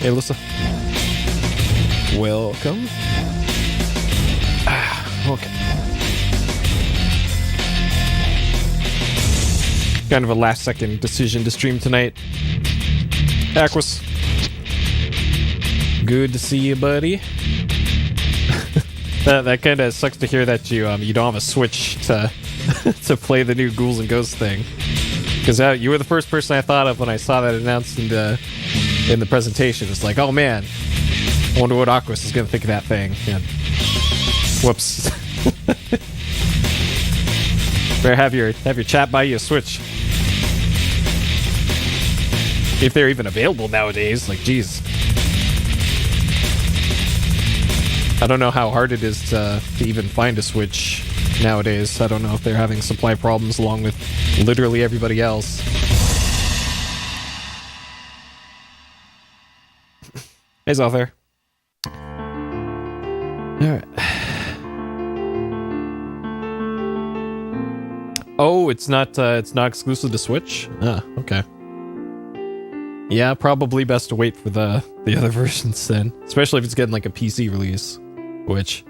Hey, Alyssa. Welcome. Okay. Kind of a last-second decision to stream tonight. Aquas. Good to see you, buddy. that kind of sucks to hear that you don't have a Switch to to play the new Ghouls and Ghosts thing. Because you were the first person I thought of when I saw that announced in the presentation. It's like, oh man, I wonder what Aquas is going to think of that thing. And whoops. Better have your chat buy you a Switch. If they're even available nowadays, like, geez. I don't know how hard it is to even find a Switch nowadays. I don't know if they're having supply problems along with literally everybody else. Hey, Zolthair. Alright. Oh, it's not exclusive to Switch? Ah, okay. Yeah, probably best to wait for the other versions then. Especially if it's getting like a PC release. Which,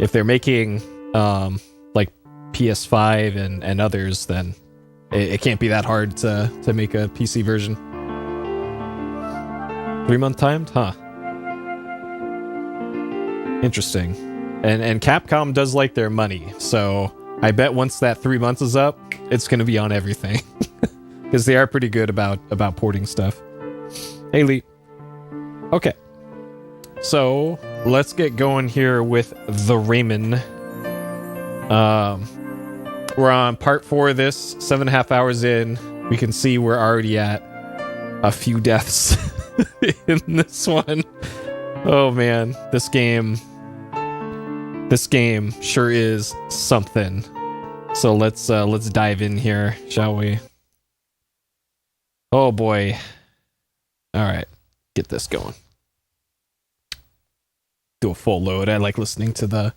if they're making like PS5 and others, then it can't be that hard to make a PC version. 3-month timed? Huh. Interesting. And Capcom does like their money, so I bet once that 3 months is up, it's gonna be on everything. Because they are pretty good about porting stuff. Hey, Lee. Okay. So, let's get going here with the Rayman. We're on part 4 of this, 7.5 hours in. We can see we're already at a few deaths in this one. Oh man, this game sure is something. So let's dive in here, shall we? Oh boy. All right, get this going. Do a full load. I like listening to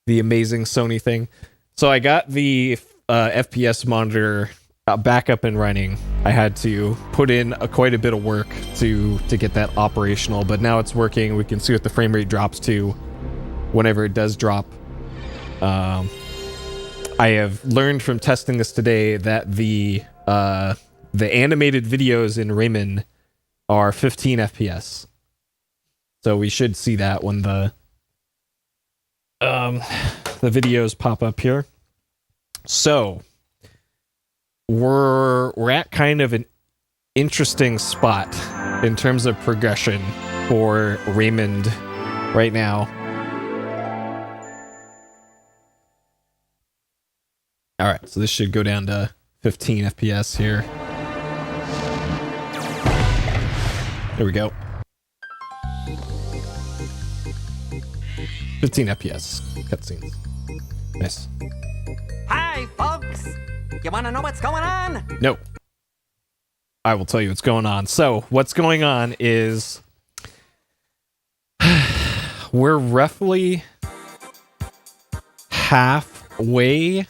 the amazing Sony thing. So I got the FPS monitor back up and running. I had to put in quite a bit of work to get that operational, but now it's working. We can see what the frame rate drops to whenever it does drop. I have learned from testing this today that the animated videos in Rayman are 15 FPS. So we should see that when the videos pop up here. So we're at kind of an interesting spot in terms of progression for Rayman right now. All right, so this should go down to 15 FPS here. There we go. 15 FPS cutscenes. Nice. Hi, folks! You want to know what's going on? No. I will tell you what's going on. So, what's going on is we're roughly halfway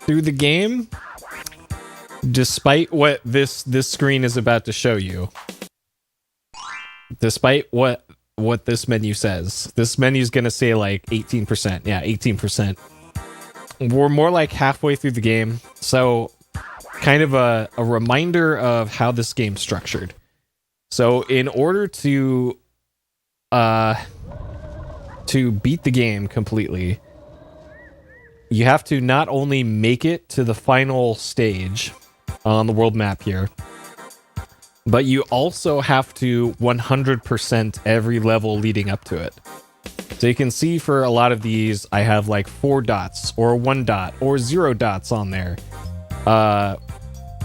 through the game, despite what this screen is about to show you. Despite what this menu says. This menu is going to say like 18%. Yeah, 18%. We're more like halfway through the game. So kind of a reminder of how this game's structured. So in order to beat the game completely, you have to not only make it to the final stage on the world map here, but you also have to 100% every level leading up to it. So you can see for a lot of these, I have like 4 dots or 1 dot or 0 dots on there.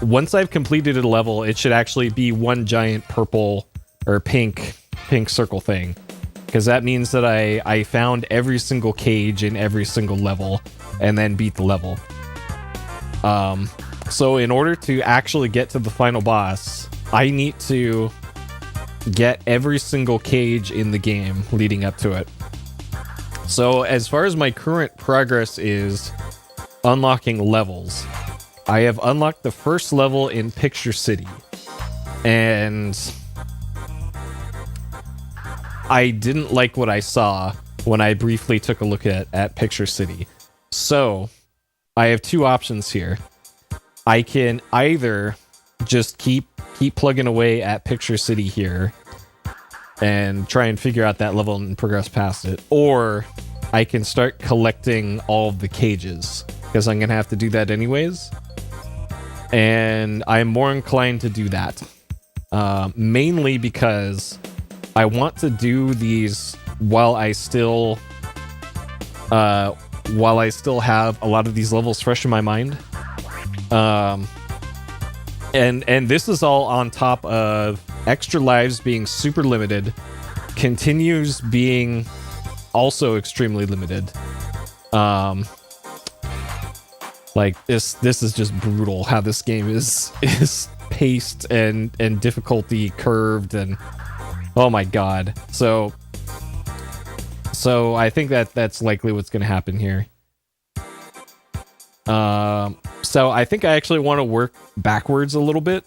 Once I've completed a level, it should actually be one giant purple or pink circle thing. Because that means that I found every single cage in every single level and then beat the level. So in order to actually get to the final boss, I need to get every single cage in the game leading up to it. So as far as my current progress is unlocking levels, I have unlocked the first level in Picture City. And I didn't like what I saw when I briefly took a look at Picture City. So I have two options here. I can either just keep plugging away at Picture City here and try and figure out that level and progress past it, or I can start collecting all of the cages, because I'm gonna have to do that anyways, and I'm more inclined to do that, mainly because I want to do these while I still have a lot of these levels fresh in my mind. And this is all on top of extra lives being super limited, continues being also extremely limited. Like this is just brutal how this game is paced and difficulty curved, and oh my god. So I think that's likely what's going to happen here. So I think I actually want to work backwards a little bit,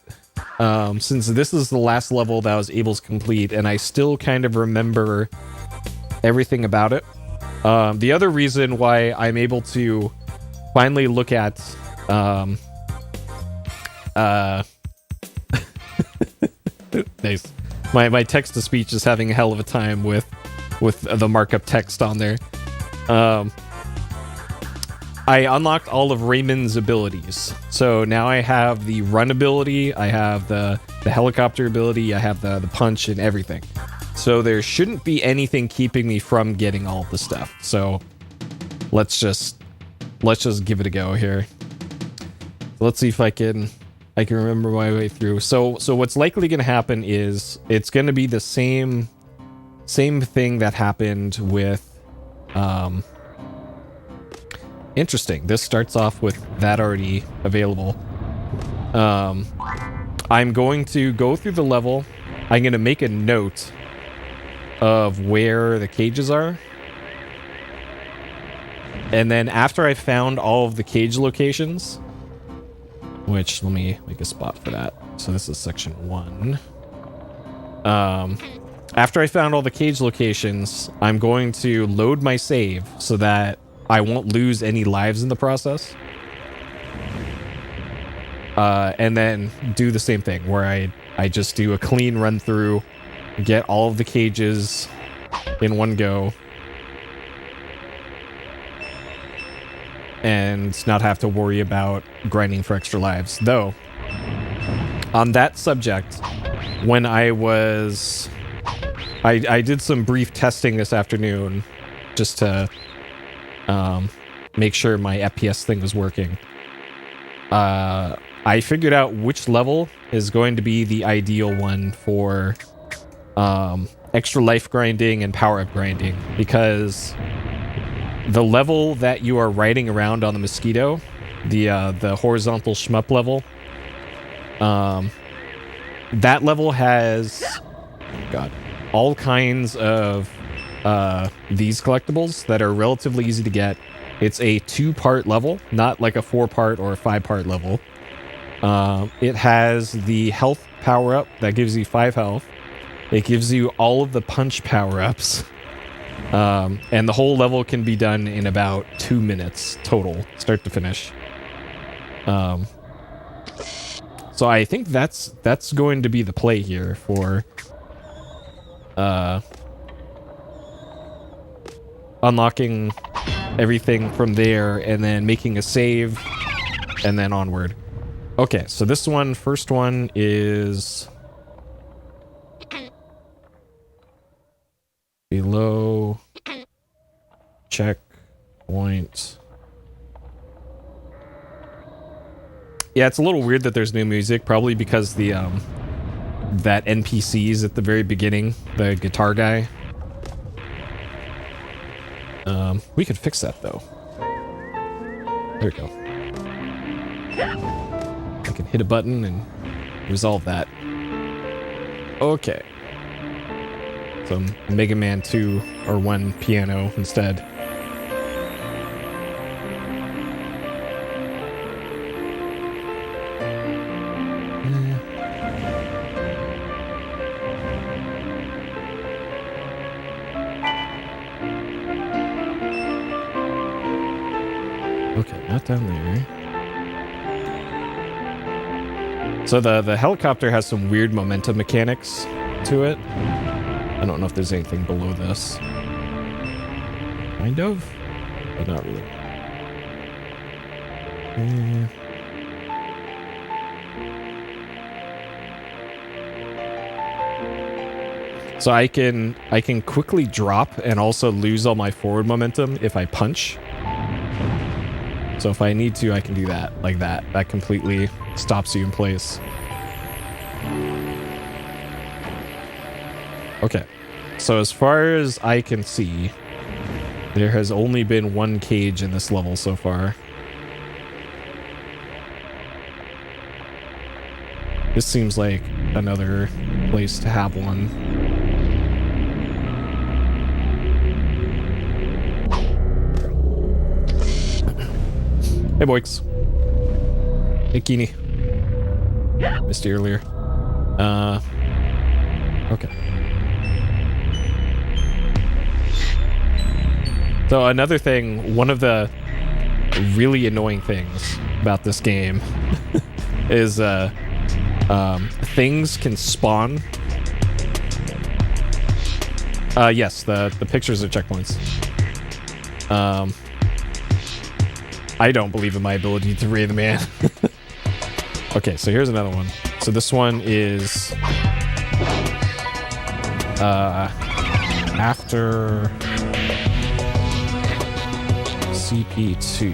since this is the last level that I was able to complete, and I still kind of remember everything about it. The other reason why I'm able to finally look at nice. My text-to-speech is having a hell of a time with the markup text on there. I unlocked all of Rayman's abilities. So now I have the run ability, I have the helicopter ability, I have the punch and everything. So there shouldn't be anything keeping me from getting all the stuff. So let's just give it a go here. Let's see if I can remember my way through. So what's likely going to happen is it's going to be the same thing that happened with interesting. This starts off with that already available. I'm going to go through the level. I'm going to make a note of where the cages are. And then after I found all of the cage locations, which let me make a spot for that. So this is section 1. After I found all the cage locations, I'm going to load my save so that I won't lose any lives in the process. And then do the same thing where I just do a clean run through, get all of the cages in one go, and not have to worry about grinding for extra lives. Though, on that subject, when I did some brief testing this afternoon just to make sure my FPS thing was working. I figured out which level is going to be the ideal one for extra life grinding and power-up grinding, because the level that you are riding around on the Mosquito, the horizontal shmup level, that level has all kinds of these collectibles that are relatively easy to get. It's a 2-part level, not like a 4-part or a 5-part level. It has the health power-up that gives you 5 health. It gives you all of the punch power-ups. And the whole level can be done in about 2 minutes total, start to finish. So I think that's going to be the play here for unlocking everything from there and then making a save and then onward. Okay, so this one, first one is below checkpoint. Yeah, it's a little weird that there's new music, probably because the that NPC's at the very beginning, the guitar guy. We could fix that though. There we go. I can hit a button and resolve that. Okay. So Mega Man 2 or 1 piano instead. not down there. So the helicopter has some weird momentum mechanics to it. I don't know if there's anything below this. Kind of, but not really. So I can quickly drop and also lose all my forward momentum if I punch. So if I need to, I can do that like that. That completely stops you in place. Okay. So as far as I can see, there has only been one cage in this level so far. This seems like another place to have one. Hey, Boix. Hey, Keeney. Missed you earlier. Okay. So another thing, one of the really annoying things about this game is things can spawn. Yes, the pictures are checkpoints. I don't believe in my ability to Ray the Man. Okay, so here's another one. So this one is after CP2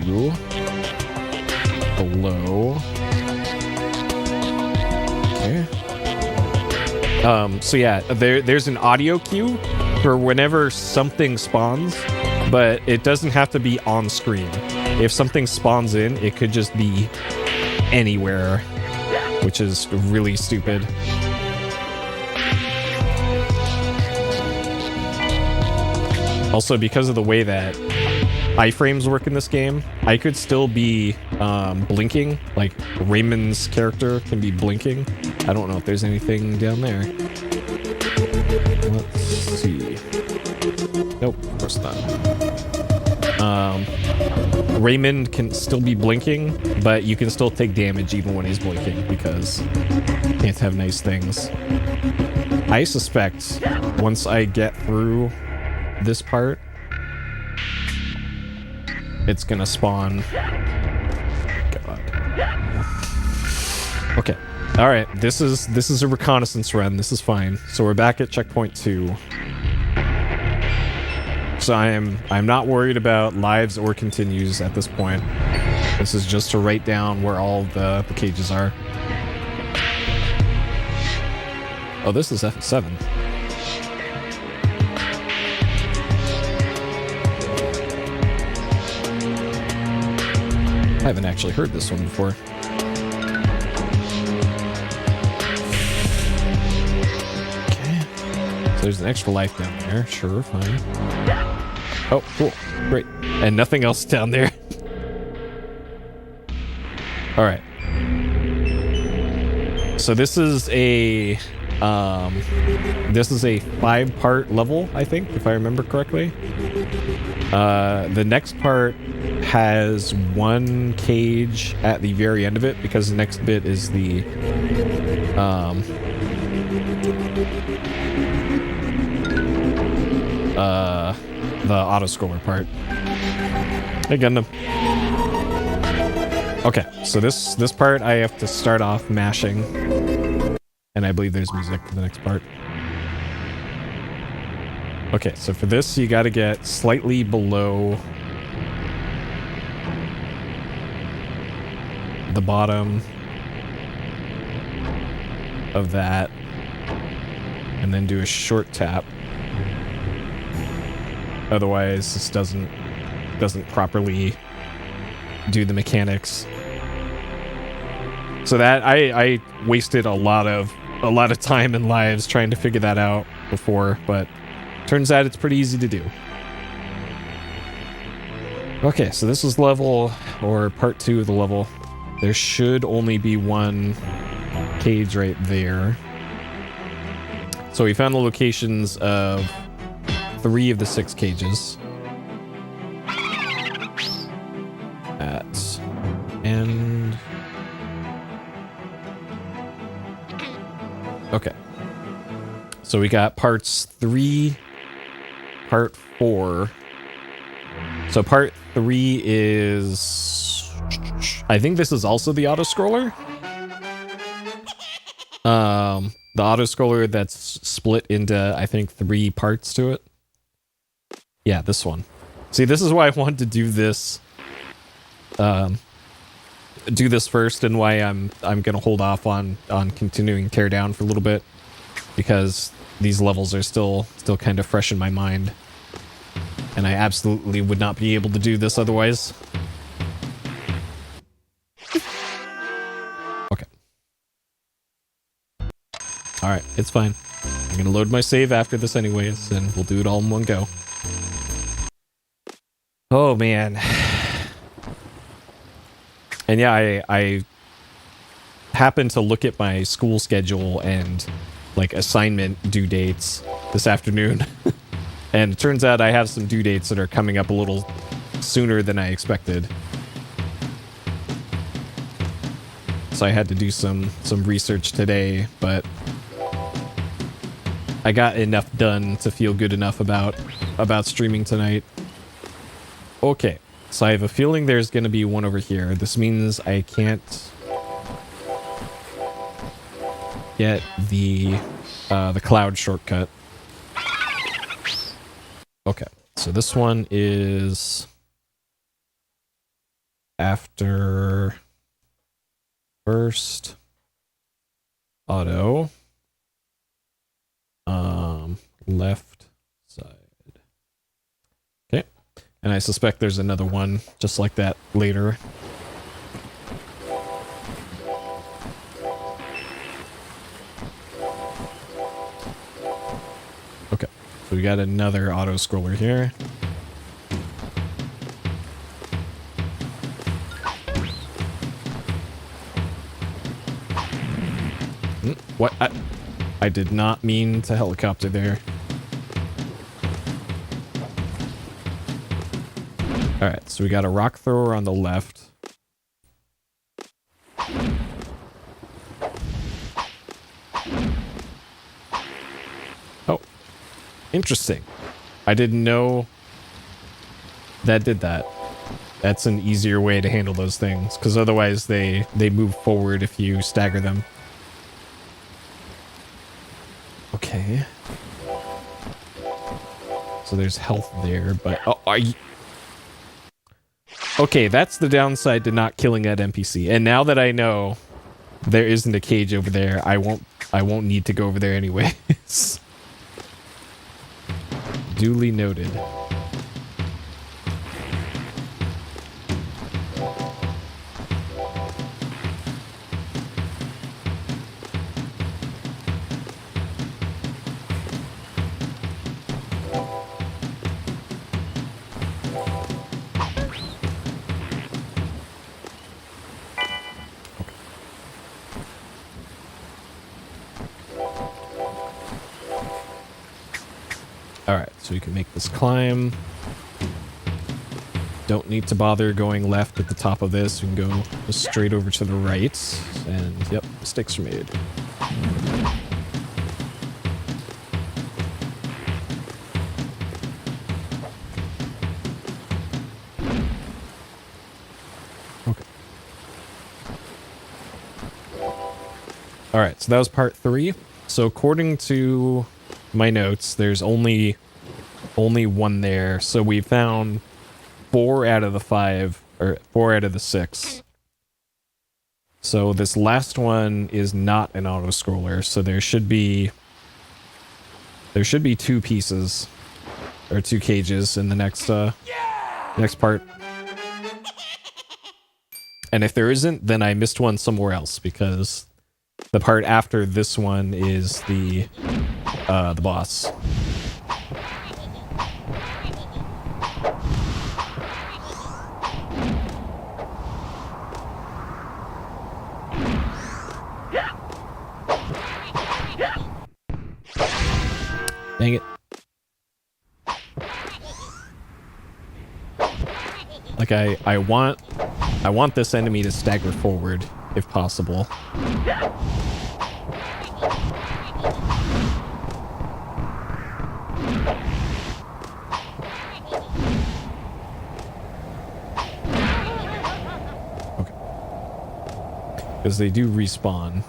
below. Okay. So yeah, there's an audio cue for whenever something spawns, but it doesn't have to be on screen. If something spawns in, it could just be anywhere, which is really stupid. Also, because of the way that iframes work in this game, I could still be blinking, like Rayman's character can be blinking. I don't know if there's anything down there. Let's see. Nope, of course not. Rayman can still be blinking, but you can still take damage even when he's blinking because you can't have nice things. I suspect once I get through this part, it's gonna spawn. God. Okay. All right. This is a reconnaissance run. This is fine. So we're back at checkpoint 2. So I'm not worried about lives or continues at this point. This is just to write down where all the cages are. Oh, this is F7. I haven't actually heard this one before. Okay. So there's an extra life down there. Sure, fine. Oh, cool. Great. And nothing else down there. All right. So this is a 5-part level, I think, if I remember correctly. The next part has one cage at the very end of it because the next bit is the auto-scroller part. Hey, Gundam. Okay, so this part I have to start off mashing. And I believe there's music for the next part. Okay, so for this, you gotta get slightly below the bottom of that. And then do a short tap. Otherwise, this doesn't properly do the mechanics. So that I wasted a lot of time and lives trying to figure that out before, but turns out it's pretty easy to do. Okay, so this is level, or part 2 of the level. There should only be one cage right there. So we found the locations of 3 of the 6 cages. At So we got parts 3, part 4. So part 3 is... I think this is also the auto-scroller. The auto-scroller that's split into, I think, 3 parts to it. Yeah, this one. See, this is why I wanted to do this first, and why I'm gonna hold off on continuing Teardown for a little bit, because these levels are still kind of fresh in my mind, and I absolutely would not be able to do this otherwise. Okay. Alright, it's fine. I'm gonna load my save after this anyways, and we'll do it all in one go. Oh man. And yeah, I happened to look at my school schedule and like assignment due dates this afternoon. And it turns out I have some due dates that are coming up a little sooner than I expected. So I had to do some research today, but I got enough done to feel good enough about streaming tonight. Okay, so I have a feeling there's going to be one over here. This means I can't get the cloud shortcut. Okay, so this one is after first auto, left side. Okay, and I suspect there's another one just like that later. Okay, so we got another auto scroller here. What? I did not mean to helicopter there. Alright, so we got a rock thrower on the left. Oh. Interesting. I didn't know that did that. That's an easier way to handle those things, because otherwise they move forward if you stagger them. Okay. So there's health there, but okay, that's the downside to not killing that NPC. And now that I know there isn't a cage over there, I won't need to go over there anyways. Duly noted. Alright, so we can make this climb. Don't need to bother going left at the top of this. We can go just straight over to the right. And, yep, mistakes are made. Okay. Alright, so that was part 3. So according to my notes, there's only one there, so we found 4 out of the 5, or 4 out of the 6. So this last one is not an auto scroller, so there should be 2 pieces or 2 cages in the next next part. And if there isn't, then I missed one somewhere else, because the part after this one is the boss. Dang it. Like I want this enemy to stagger forward if possible. Because they do respawn.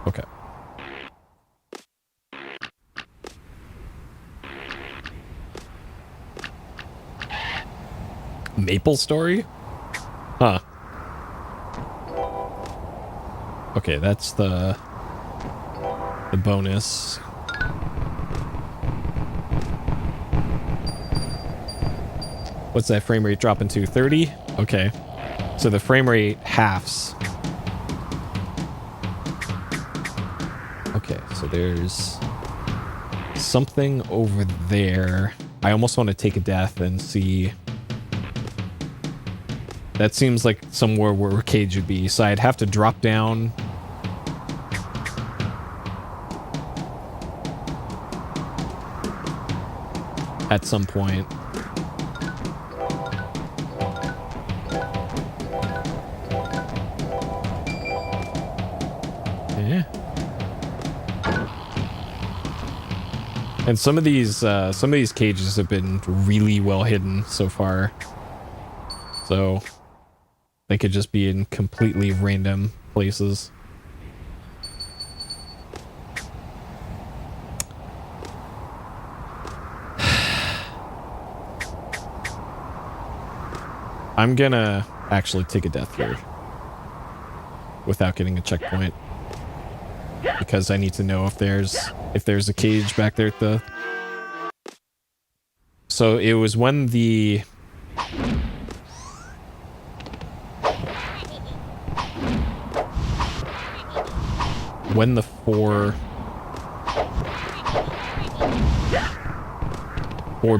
Okay. Maple Story? Huh. Okay, that's the bonus. What's that frame rate dropping to? 30? Okay. So the frame rate halves. Okay, so there's something over there. I almost want to take a death and see. That seems like somewhere where a cage would be. So I'd have to drop down. At some point. Yeah. And some of these cages have been really well hidden so far. So they could just be in completely random places. I'm gonna actually take a death here without getting a checkpoint because I need to know if there's a cage back there at the. So it was when the four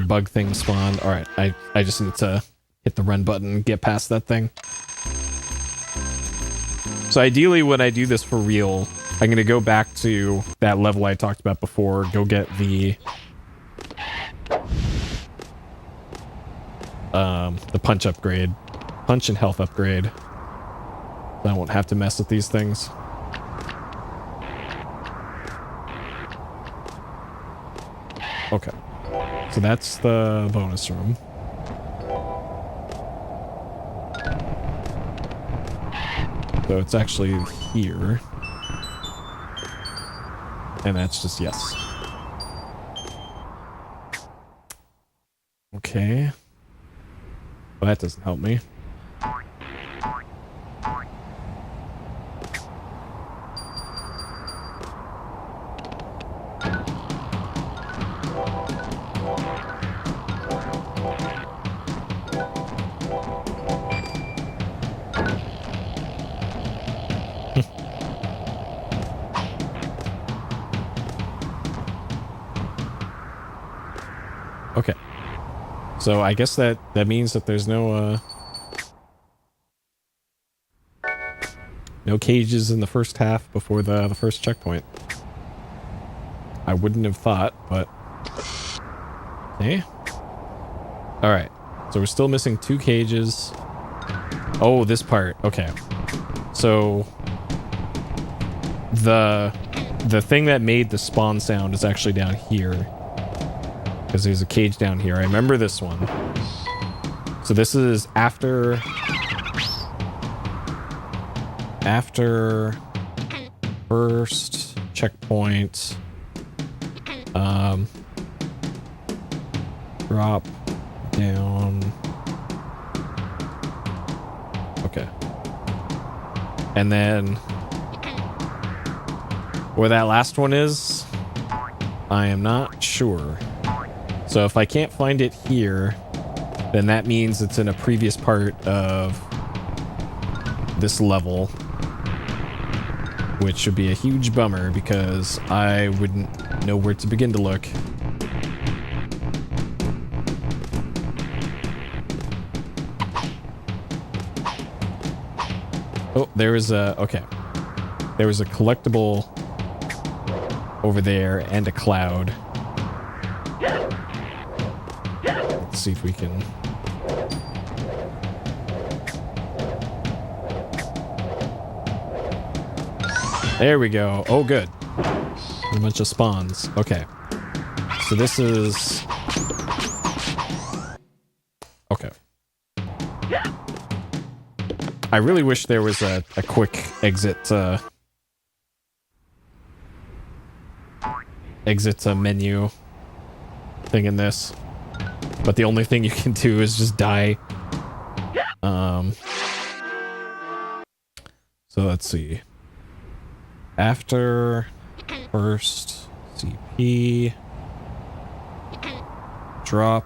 bug things spawned. All right, I just need to hit the run button and get past that thing. So ideally when I do this for real, I'm gonna go back to that level I talked about before, go get the punch upgrade, punch and health upgrade. So I won't have to mess with these things. Okay, so that's the bonus room. So it's actually here. And that's just yes. Okay. Well, that doesn't help me. Okay. So I guess that means that there's no cages in the first half before the first checkpoint. I wouldn't have thought, but okay. All right. So we're still missing 2 cages. Oh, this part. Okay. So the thing that made the spawn sound is actually down here. Because there's a cage down here. I remember this one. So this is after first checkpoint. Drop down. Okay. And then where that last one is, I am not sure. So if I can't find it here, then that means it's in a previous part of this level, which should be a huge bummer because I wouldn't know where to begin to look. Oh, there was a collectible over there and a cloud. Let's see if we can. There we go. Oh, good. A bunch of spawns. Okay. So this is I really wish there was a quick exit menu thing in this. But the only thing you can do is just die. So let's see. After first CP drop.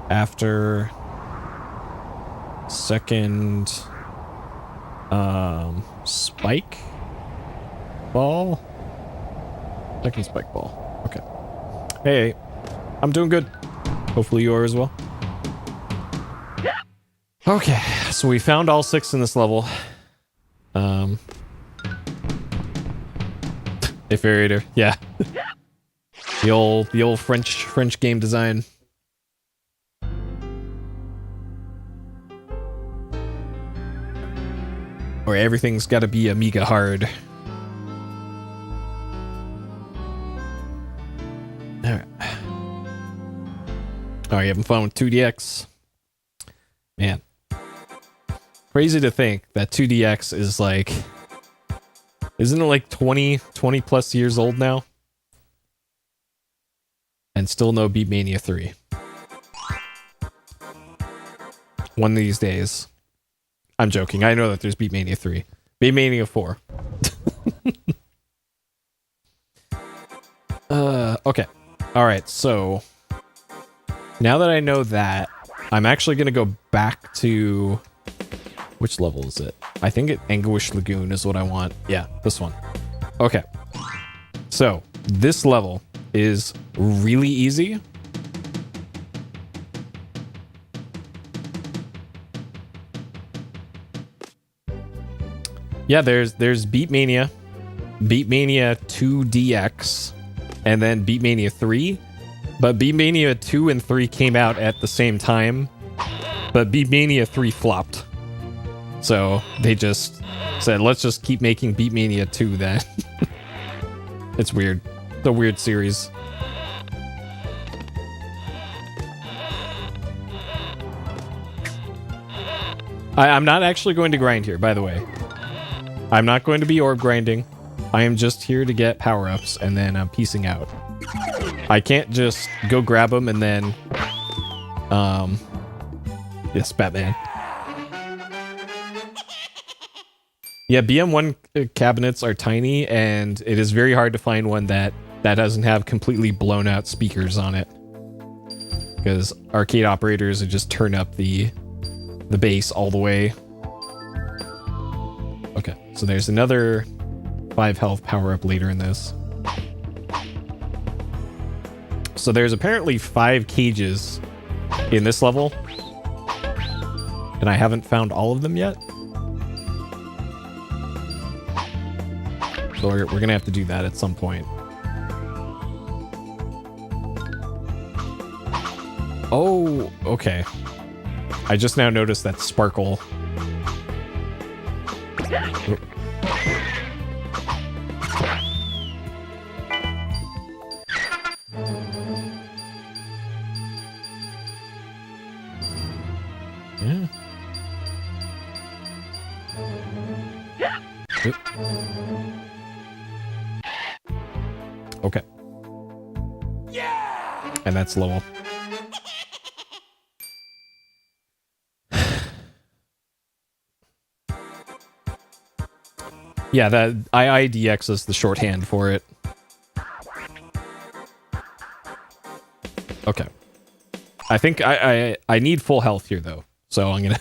After second spike ball. Second spike ball. Okay. Hey, I'm doing good. Hopefully you are as well. Okay, so we found all 6 in this level. Aerator, yeah. the old French game design. Or everything's got to be Amiga hard. All right. All right, having fun with 2DX. Man. Crazy to think that 2DX is like... Isn't it like 20 plus years old now? And still no Beatmania 3. One of these days. I'm joking. I know that there's Beatmania 3. Beatmania 4. Okay. Alright, so... Now that I know that, I'm actually going to go back to... Which level is it? I think Anguish Lagoon is what I want. Yeah, this one. Okay. So, this level is really easy. Yeah, there's Beatmania, Beatmania 2DX, and then Beatmania 3. But Beatmania 2 and 3 came out at the same time. But Beatmania 3 flopped. So they just said, let's just keep making Beatmania 2 then. It's weird. It's a weird series. I'm not actually going to grind here, by the way. I'm not going to be orb grinding. I am just here to get power-ups, and then I'm piecing out. I can't just go grab them and then... Yes, Batman. Yeah, BM1 cabinets are tiny, and it is very hard to find one that doesn't have completely blown out speakers on it. Because arcade operators would just turn up the bass all the way. Okay, so there's another 5 health power-up later in this. So there's apparently 5 cages in this level. And I haven't found all of them yet. So we're gonna have to do that at some point. Oh, okay. I just now noticed that sparkle. Oh. Yeah. Oop. Okay. Yeah! And that's level. Yeah, that IIDX is the shorthand for it. Okay. I think I need full health here though. So I'm gonna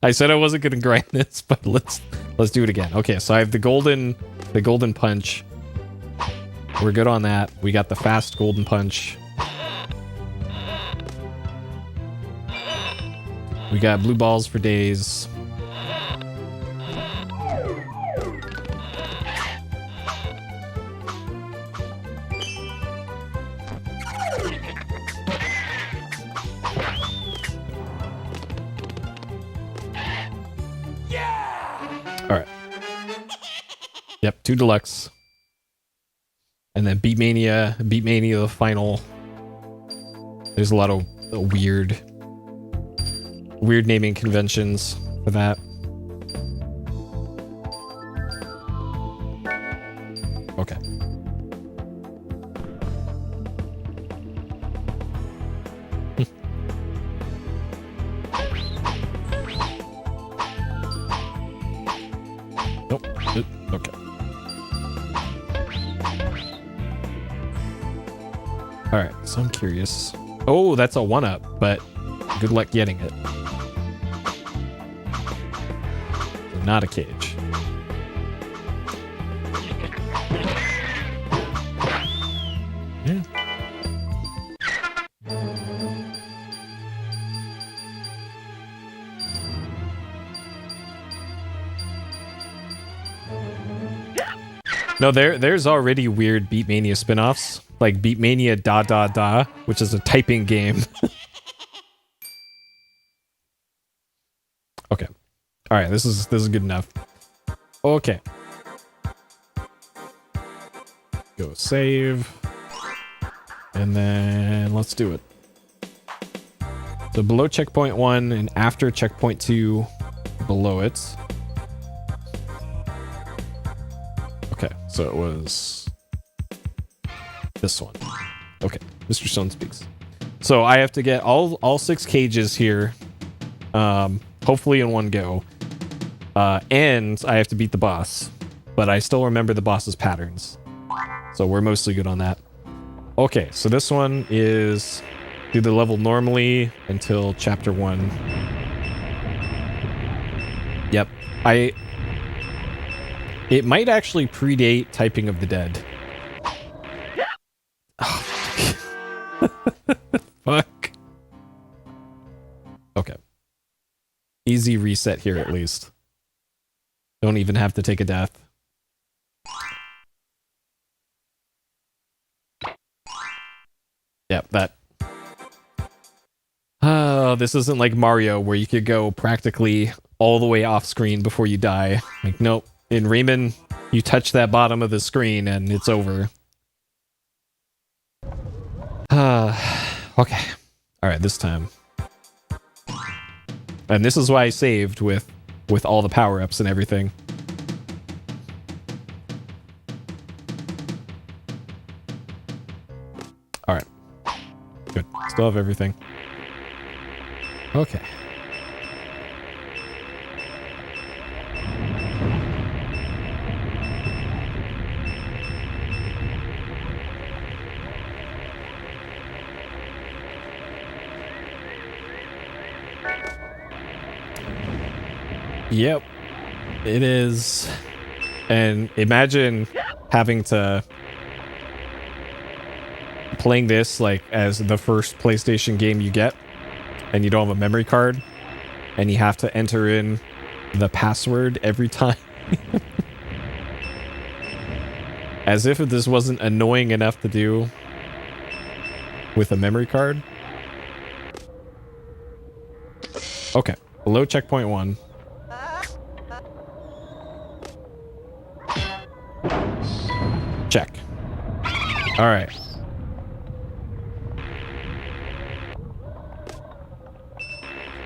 I said I wasn't gonna grind this, but let's do it again. Okay, so I have the golden punch. We're good on that. We got the fast golden punch. We got blue balls for days. All right. Yep, 2 deluxe. And then Beatmania the final. There's a lot of weird weird naming conventions for that. Okay. Nope. Okay. Alright, so I'm curious. Oh, that's a 1-up, but good luck getting it. So not a cage. Yeah. No, there's already weird Beatmania spin-offs, like Beatmania Da Da Da, which is a typing game. Okay. All right, this is good enough. Okay. Go save. And then let's do it. So below checkpoint 1 and after checkpoint 2 below it. Okay, so it was this one. Okay, Mr. Stone speaks. So I have to get all 6 cages here, hopefully in one go, and I have to beat the boss. But I still remember the boss's patterns, so we're mostly good on that. Okay, so this one is do the level normally until chapter 1. Yep, it might actually predate Typing of the Dead. Oh. Fuck. Okay. Easy reset here at least. Don't even have to take a death. Yep, that. Oh, this isn't like Mario where you could go practically all the way off screen before you die. Like, nope. In Rayman, you touch that bottom of the screen and it's over. Okay. Alright, this time. And this is why I saved with all the power-ups and everything. Alright. Good. Still have everything. Okay. Yep, it is. And imagine having to playing this like as the first PlayStation game you get, and you don't have a memory card, and you have to enter in the password every time. As if this wasn't annoying enough to do with a memory card. Okay, below checkpoint 1. Check. All right.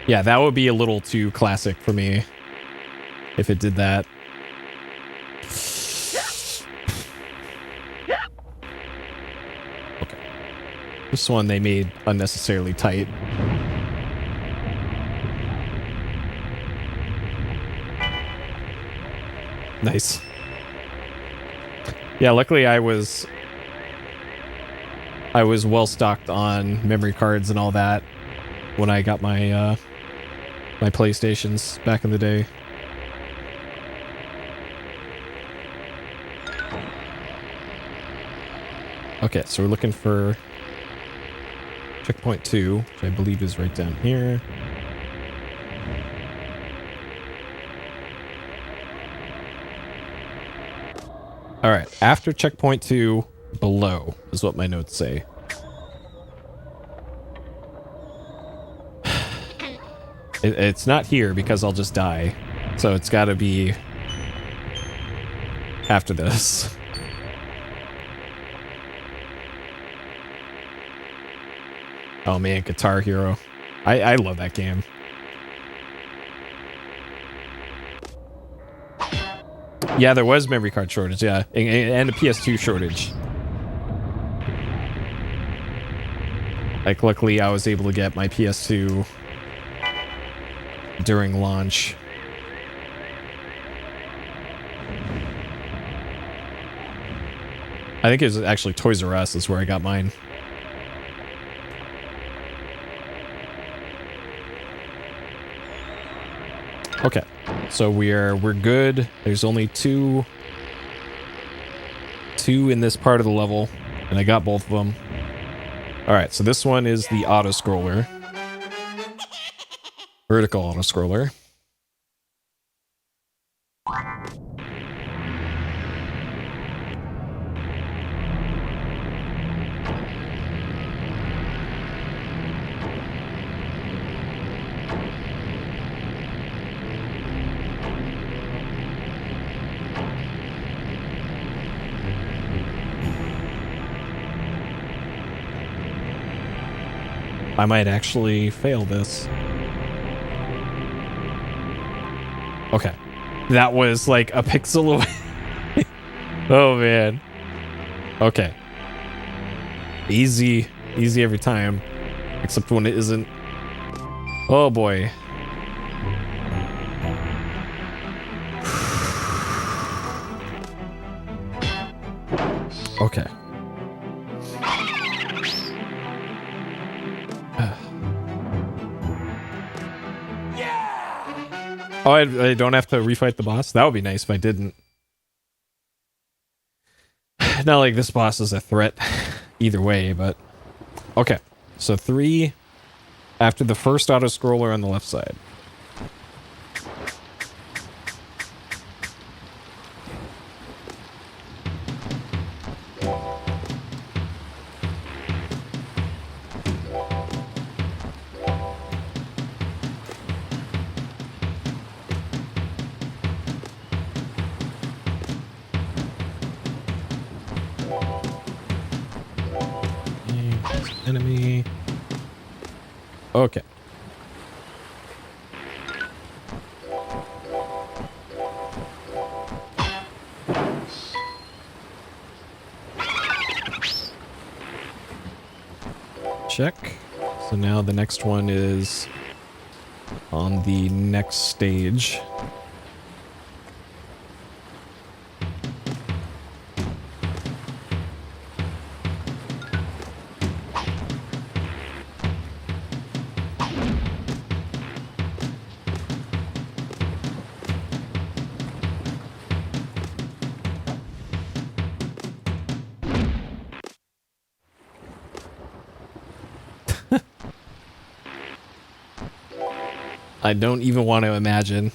Yeah, that would be a little too classic for me if it did that. Okay. This one they made unnecessarily tight. Nice. Yeah, luckily I was well stocked on memory cards and all that when I got my my PlayStations back in the day. Okay, so we're looking for checkpoint 2, which I believe is right down here. All right, after checkpoint 2, below is what my notes say. It's not here because I'll just die. So it's got to be after this. Oh man, Guitar Hero. I love that game. Yeah, there was memory card shortage, yeah. And a PS2 shortage. Like, luckily I was able to get my PS2 during launch. I think it was actually Toys R Us is where I got mine. Okay, so we're good. There's only two in this part of the level, and I got both of them. All right, so this one is the auto scroller, vertical auto scroller. I might actually fail this. Okay. That was like a pixel away. Oh, man. Okay. Easy. Easy every time. Except when it isn't. Oh, boy. Okay. Oh, I don't have to refight the boss? That would be nice if I didn't. Not like this boss is a threat either way, but... Okay, so 3 after the first auto-scroller on the left side. Enemy. Okay. Check. So now the next one is on the next stage. I don't even want to imagine.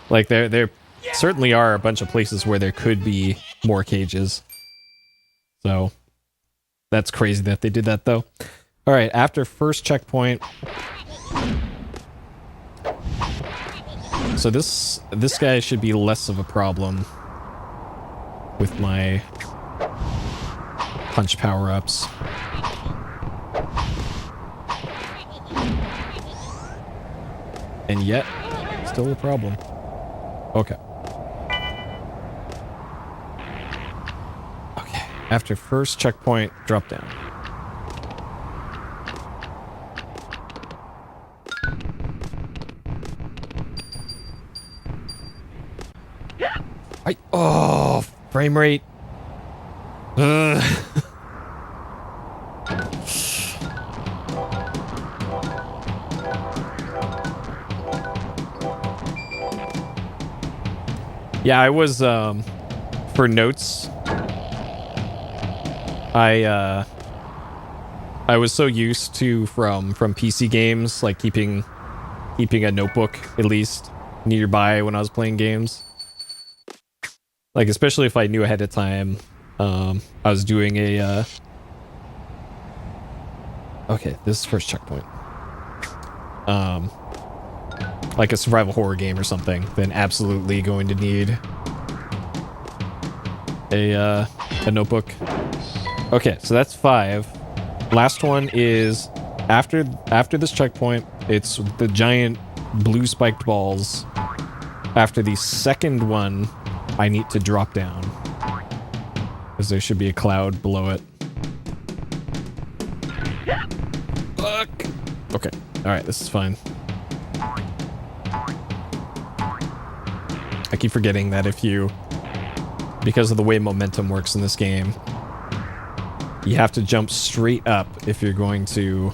Like, there certainly are a bunch of places where there could be more cages. So, that's crazy that they did that, though. Alright, after first checkpoint... So this guy should be less of a problem with my punch power-ups. And yet, still a problem. Okay. Okay. After first checkpoint, drop down. Oh, frame rate. Ugh. Yeah, I was, for notes, I was so used to, from PC games, like keeping a notebook, at least, nearby when I was playing games. Like, especially if I knew ahead of time, I was doing a, okay, this is first checkpoint. Like a survival horror game or something, then absolutely going to need a notebook. Okay, so that's 5. Last one is after this checkpoint, it's the giant blue spiked balls. After the second one, I need to drop down. Because there should be a cloud below it. Fuck! Okay. Alright, this is fine. I keep forgetting that if you... because of the way momentum works in this game, you have to jump straight up if you're going to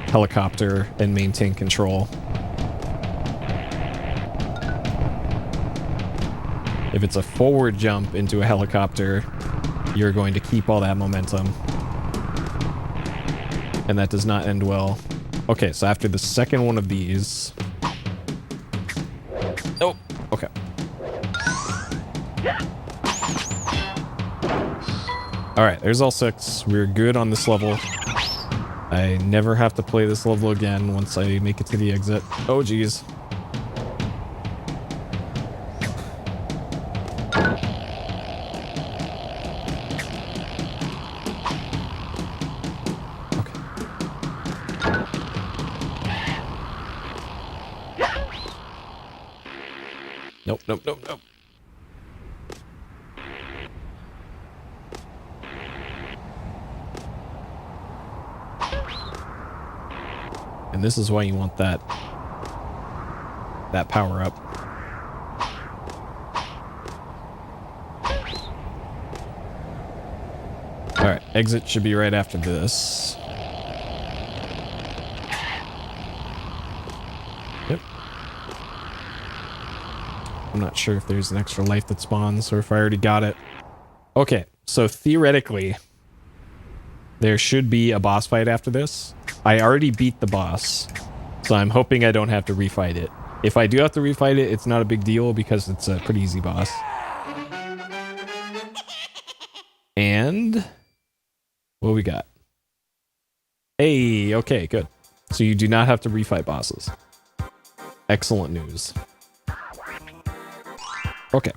helicopter and maintain control. If it's a forward jump into a helicopter, you're going to keep all that momentum. And that does not end well. Okay, so after the second one of these... oh, okay. Alright, there's all 6. We're good on this level. I never have to play this level again once I make it to the exit. Oh, geez. Nope, nope, nope, nope. And this is why you want that power up. All right, exit should be right after this. Yep. I'm not sure if there's an extra life that spawns or if I already got it. Okay, so theoretically, there should be a boss fight after this. I already beat the boss, so I'm hoping I don't have to refight it. If I do have to refight it, it's not a big deal because it's a pretty easy boss. And what we got? Hey, okay, good. So you do not have to refight bosses. Excellent news. Okay,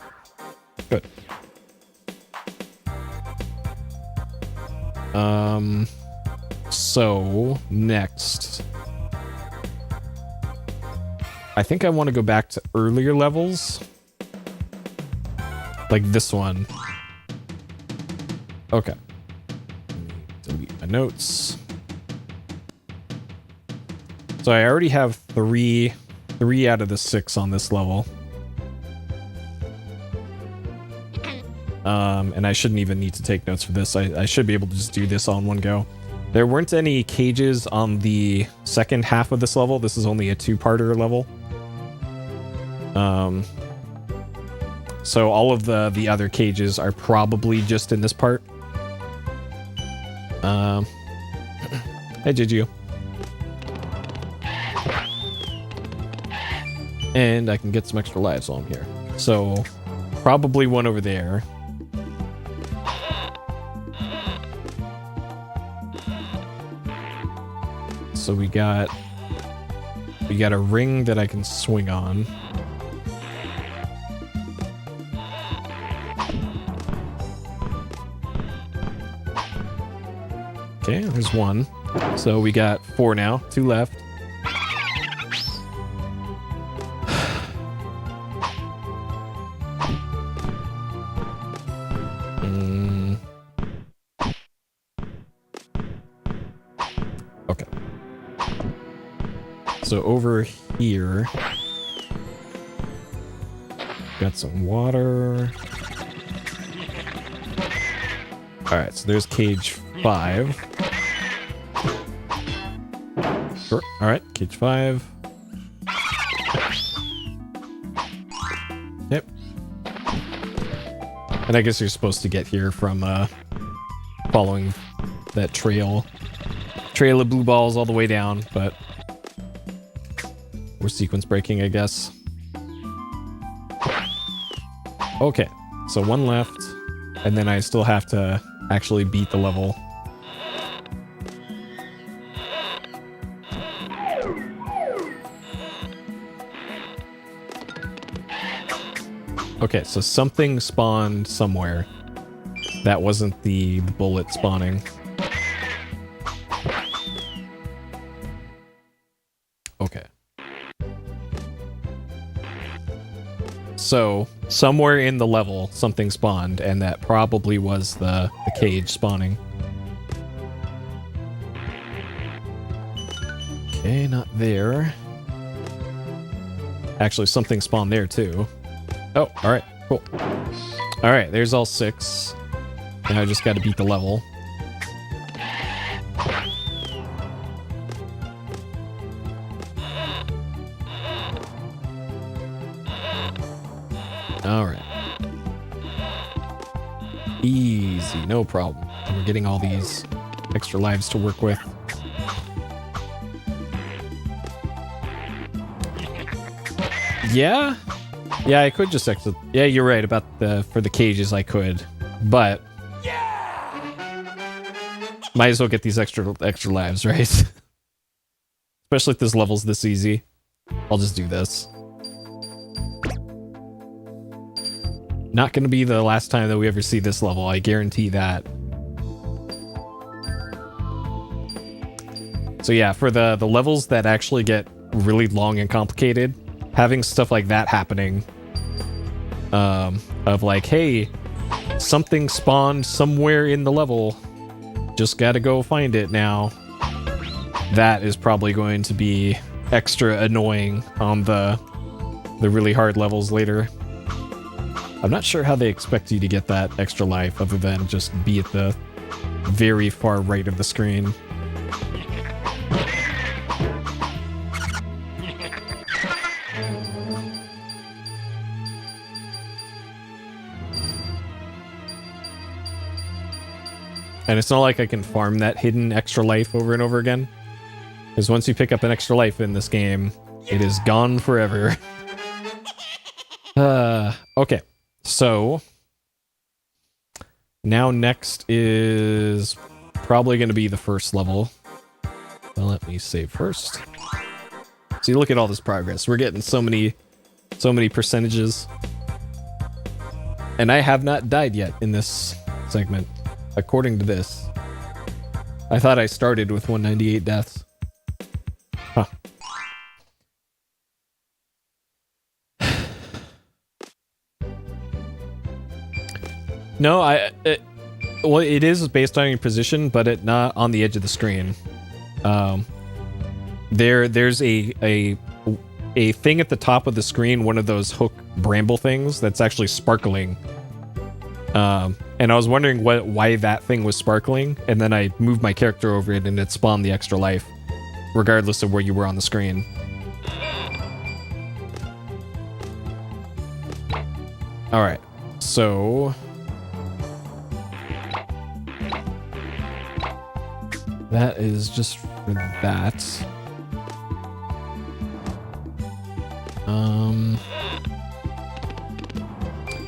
good. So next, I think I want to go back to earlier levels, like this one. Okay. Delete my notes. So I already have three out of the 6 on this level. And I shouldn't even need to take notes for this. I should be able to just do this all in one go. There weren't any cages on the second half of this level. This is only a 2-parter level. So all of the other cages are probably just in this part. Hey, Gigi. And I can get some extra lives while I'm here. So probably one over there. So we got a ring that I can swing on. Okay, there's 1. So we got 4 now, 2 left. Okay. So over here, got some water. All right, so there's cage 5. Sure. All right, cage 5. Yep. And I guess you're supposed to get here from following that trail of blue balls all the way down, but we're sequence breaking, I guess. Okay, so 1 left, and then I still have to actually beat the level. Okay, so something spawned somewhere. That wasn't the bullet spawning. Okay. so somewhere in the level, something spawned, and that probably was the cage spawning. Okay, not there. Actually, something spawned there, too. Oh, alright, cool. Alright, there's all 6. Now I just gotta beat the level. Alright. Easy, no problem. We're getting all these extra lives to work with. Yeah? Yeah, I could just exit. Yeah, you're right about for the cages I could. But might as well get these extra lives, right? Especially if this level's this easy. I'll just do this. Not gonna be the last time that we ever see this level, I guarantee that. So yeah, for the levels that actually get really long and complicated, having stuff like that happening, of like, hey, something spawned somewhere in the level, just gotta go find it now. That is probably going to be extra annoying on the really hard levels later. I'm not sure how they expect you to get that extra life other than just be at the very far right of the screen. And it's not like I can farm that hidden extra life over and over again. Because once you pick up an extra life in this game, it is gone forever. Okay. So, now next is probably going to be the first level. Well, let me save first. See, look at all this progress. We're getting so many percentages. And I have not died yet in this segment, according to this. I thought I started with 198 deaths. Huh. No, well, it is based on your position, but it not on the edge of the screen. There's a thing at the top of the screen, one of those hook bramble things that's actually sparkling. And I was wondering why that thing was sparkling, and then I moved my character over it, and it spawned the extra life, regardless of where you were on the screen. All right, so. That is just for that.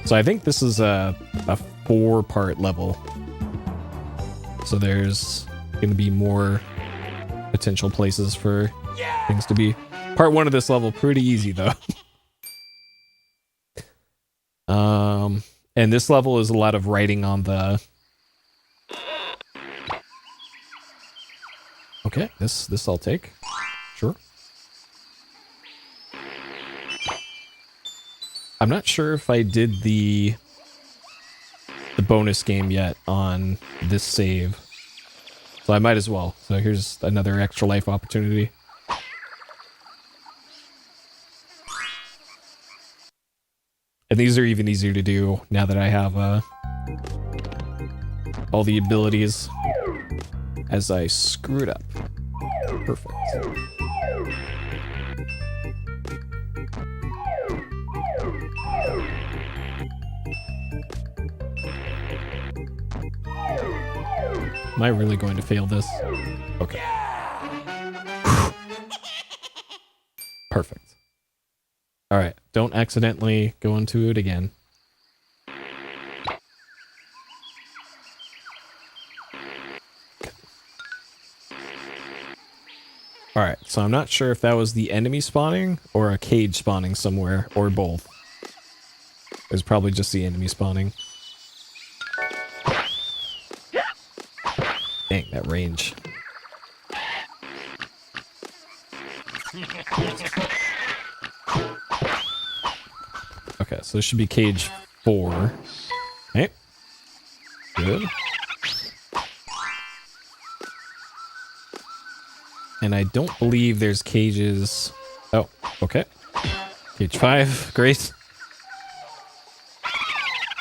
So I think this is a 4-part level. So there's going to be more potential places for things to be. Part 1 of this level, pretty easy though. And this level is a lot of writing on the... Okay, this I'll take. Sure. I'm not sure if I did the bonus game yet on this save. So I might as well. So here's another extra life opportunity. And these are even easier to do now that I have all the abilities. As I screwed up. Perfect. Am I really going to fail this? Okay. Perfect. Alright, don't accidentally go into it again. Alright, so I'm not sure if that was the enemy spawning or a cage spawning somewhere, or both. It was probably just the enemy spawning. Dang, that range. Okay, so this should be cage 4. Okay. Good. And I don't believe there's cages... Oh, okay. Cage 5, great.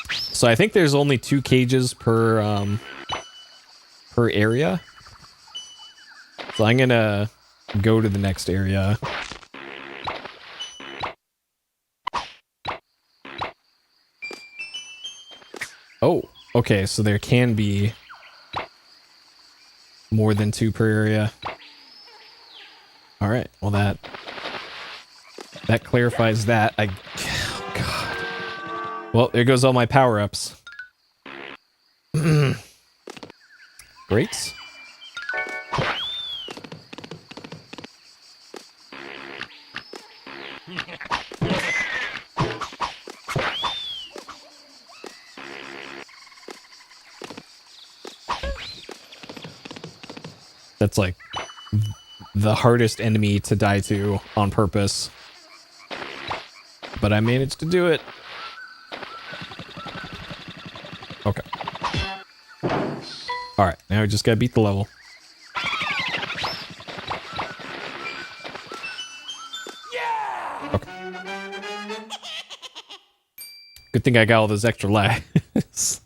So I think there's only 2 cages per area. So I'm gonna go to the next area. Oh, okay, so there can be more than 2 per area. All right, well that clarifies that. Oh God. Well, there goes all my power-ups. Great. That's like the hardest enemy to die to on purpose. But I managed to do it. Okay. Alright, now we just gotta beat the level. Yeah! Okay. Good thing I got all those extra lives.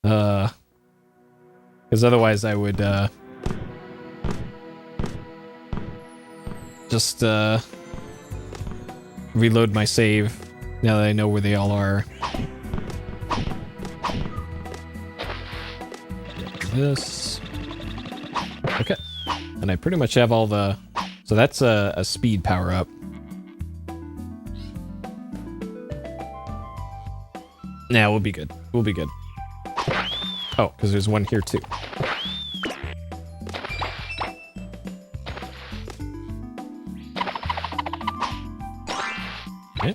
Because otherwise I would, just reload my save now that I know where they all are. This. Okay. And I pretty much have all the... So that's a speed power-up. Nah, we'll be good. We'll be good. Oh, because there's one here too. Okay.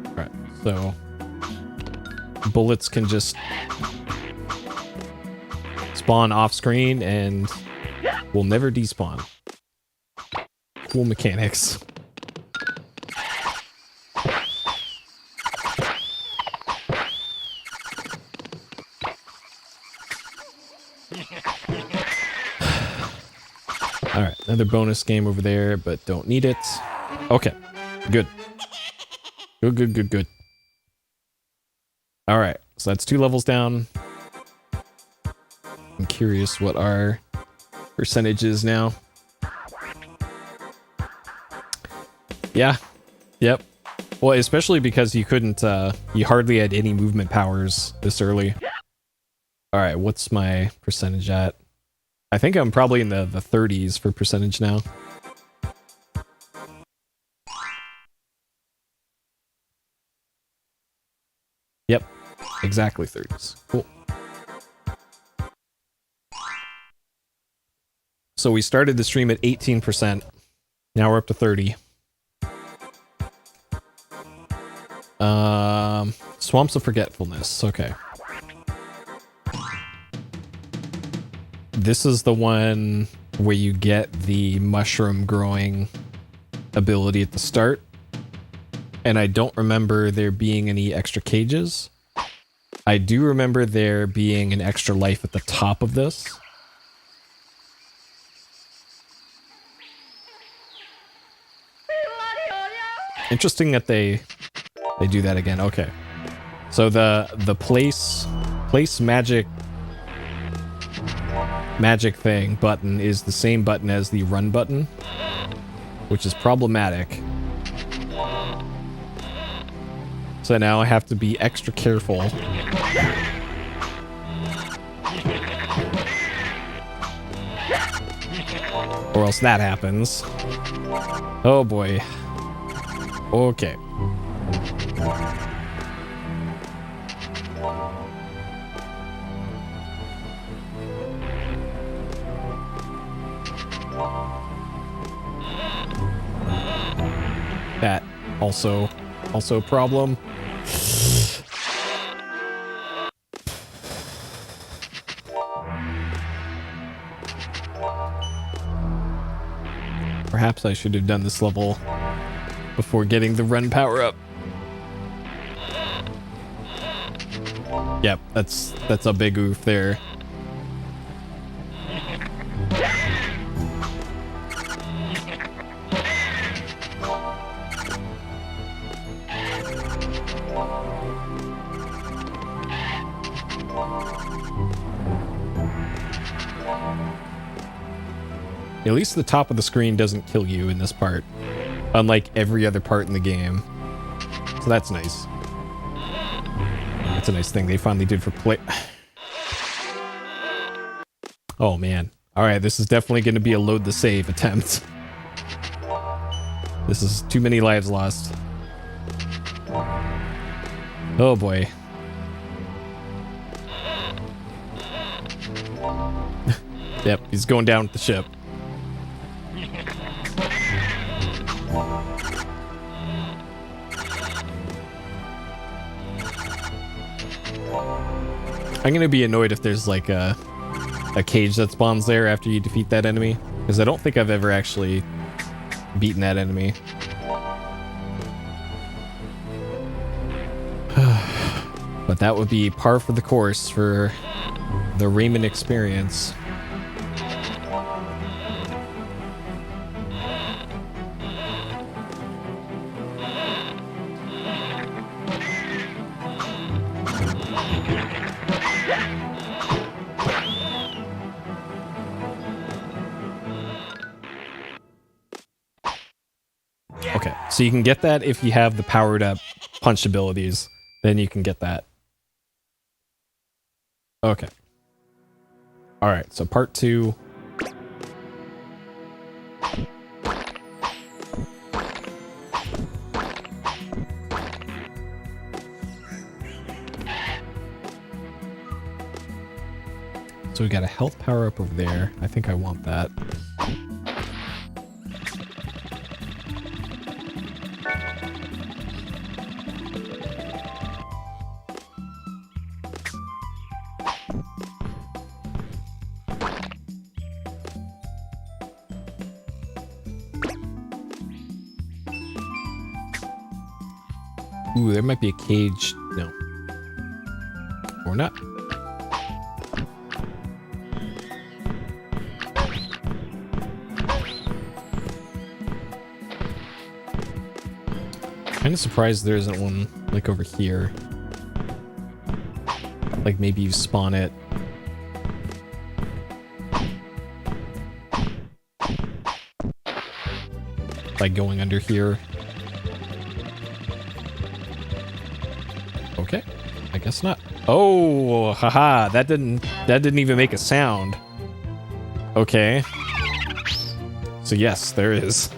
Alright, so bullets can just spawn off screen and will never despawn. Cool mechanics. Alright, another bonus game over there, but don't need it. Okay, good. Good. Alright, so that's 2 levels down. I'm curious what our percentage is now. Yeah. Yep. Well, especially because you couldn't, you hardly had any movement powers this early. Alright, what's my percentage at? I think I'm probably in the 30s for percentage now. Yep. Exactly 30s. Cool. So we started the stream at 18%. Now we're up to 30. Swamps of Forgetfulness. Okay. This is the one where you get the mushroom growing ability at the start. And I don't remember there being any extra cages. I do remember there being an extra life at the top of this. Interesting that they do that again. Okay. So the place magic thing button is the same button as the run button, which is problematic. So now I have to be extra careful. Or else that happens. Oh boy. Okay. That also a problem. Perhaps I should have done this level before getting the run power up. Yep, that's a big oof there. At least the top of the screen doesn't kill you in this part, unlike every other part in the game. So that's nice. That's a nice thing they finally did for play. Oh man. Alright, this is definitely going to be a load the save attempt. This is too many lives lost. Oh boy. Yep, he's going down with the ship. I'm gonna be annoyed if there's like a cage that spawns there after you defeat that enemy, because I don't think I've ever actually beaten that enemy. But that would be par for the course for the Rayman experience. Okay, so you can get that if you have the powered up punch abilities, then you can get that. Okay. Alright, so part 2. So we got a health power up over there. I think I want that. Ooh, there might be a cage. No. Or not. Kind of surprised there isn't one like over here. Like maybe you spawn it. Like going under here. Okay, I guess not. Oh, haha, that didn't even make a sound. Okay. So yes, there is.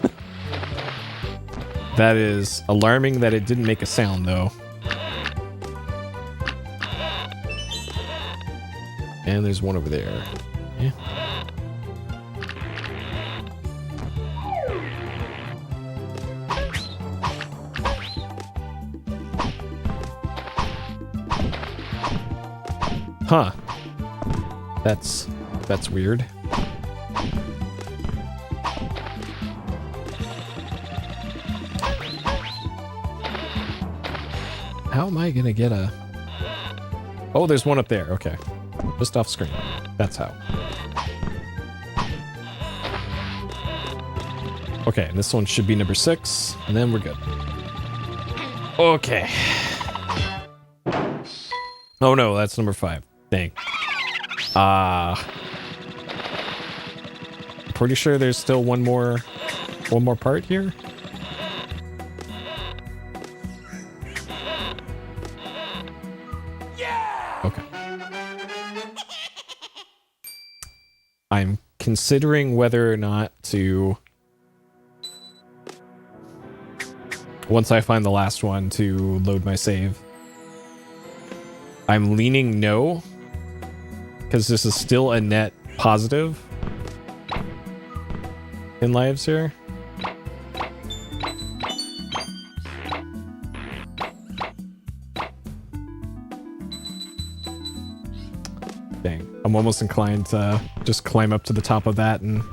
That is alarming that it didn't make a sound though. And there's one over there. Yeah. Huh. That's weird. How am I gonna get a... Oh, there's one up there. Okay. Just off screen. That's how. Okay, and this one should be number 6, and then we're good. Okay. Oh no, that's number 5. Dang. Pretty sure there's still one more part here. Okay. I'm considering whether or not to, once I find the last one, to load my save. I'm leaning no, because this is still a net positive in lives here. Dang, I'm almost inclined to just climb up to the top of that and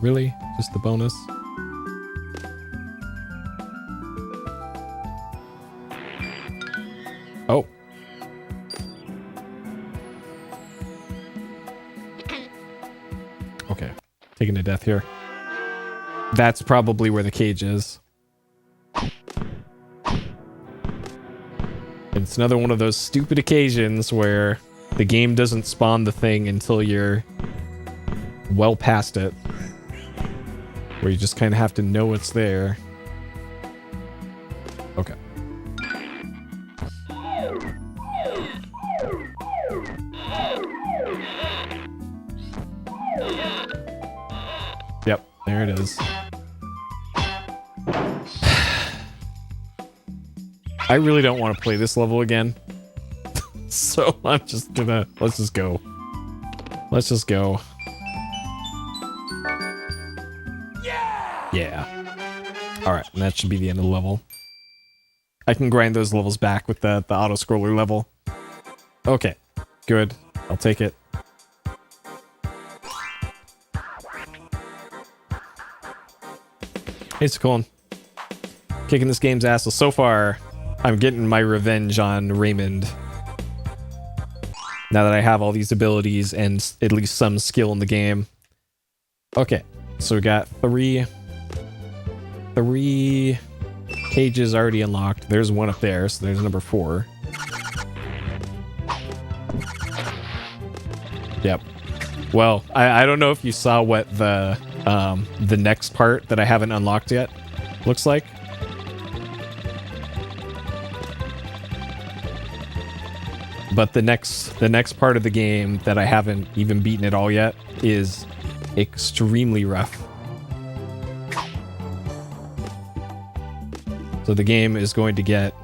Really? Just the bonus? Oh. Okay. Taken to death here. That's probably where the cage is. It's another one of those stupid occasions where the game doesn't spawn the thing until you're well past it. Where you just kind of have to know it's there. Okay. Yep, there it is. I really don't want to play this level again. So I'm just gonna... Let's just go. Let's just go. Yeah. Alright, and that should be the end of the level. I can grind those levels back with the auto-scroller level. Okay. Good. I'll take it. Hey, Sakon. Kicking this game's ass. So far, I'm getting my revenge on Rayman. Now that I have all these abilities and at least some skill in the game. Okay, so we got three cages already unlocked. There's one up there, so there's number 4. Yep. Well, I don't know if you saw what the next part that I haven't unlocked yet looks like. But the next part of the game that I haven't even beaten it all yet is extremely rough. So the game is going to get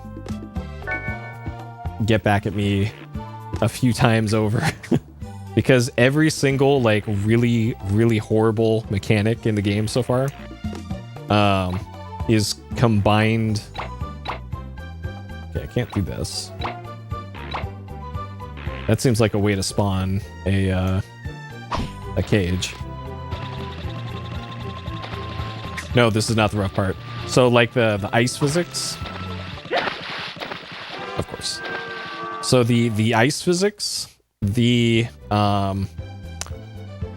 back at me a few times over. Because every single like really horrible mechanic in the game so far is combined. Okay, I can't do this. That seems like a way to spawn a cage. No, this is not the rough part. So like the ice physics. Of course. So the ice physics, the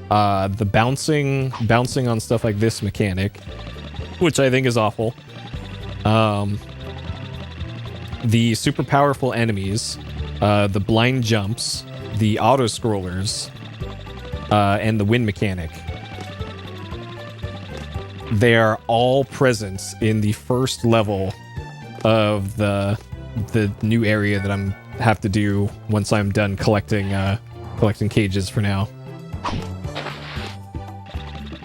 bouncing on stuff like this mechanic, which I think is awful. The super powerful enemies, the blind jumps, the auto scrollers, and the wind mechanic. They are all present in the first level of the new area that I'm have to do once I'm done collecting cages for now.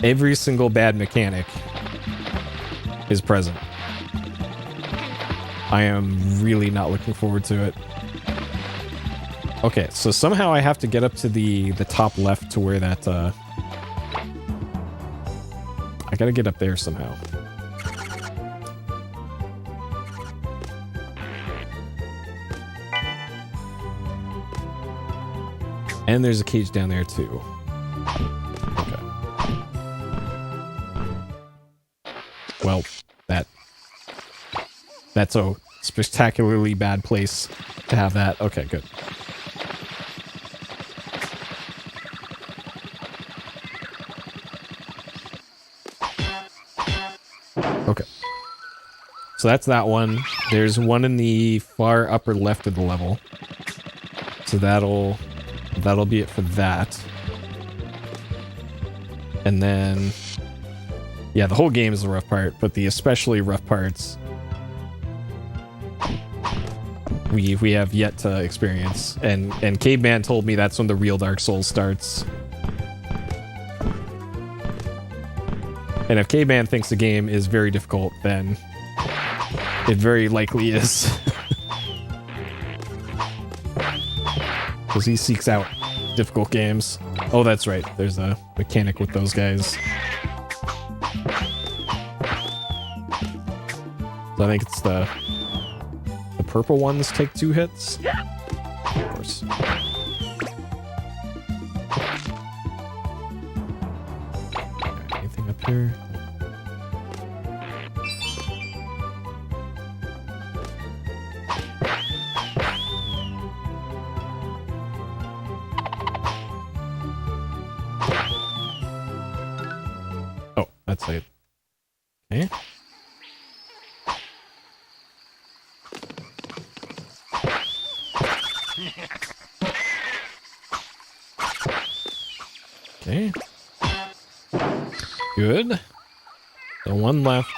Every single bad mechanic is present. I am really not looking forward to it. Okay, so somehow I have to get up to the top left to where that I gotta get up there somehow. And there's a cage down there too. Okay. Well, that's a spectacularly bad place to have that. Okay, good. Okay. So that's that one. There's one in the far upper left of the level. So that'll be it for that. And then yeah, the whole game is the rough part, but the especially rough parts we have yet to experience. And Caveman told me that's when the real Dark Souls starts. And if Caveman thinks the game is very difficult, then it very likely is. Because he seeks out difficult games. Oh, that's right. There's a mechanic with those guys. So I think it's the purple ones take 2 hits. Of course. Okay, anything Blockbuster. Oh, that's it. Okay. Okay. Good. So one left.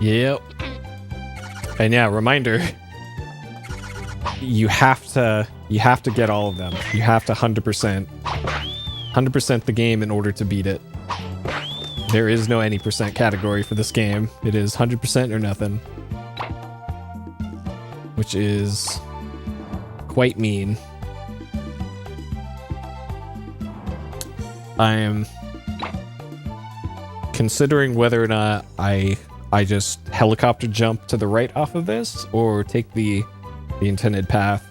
Yep. And yeah, reminder. You have to get all of them. You have to 100% the game in order to beat it. There is no any percent category for this game. It is 100% or nothing. Which is quite mean. I am considering whether or not I just helicopter jump to the right off of this or take the intended path.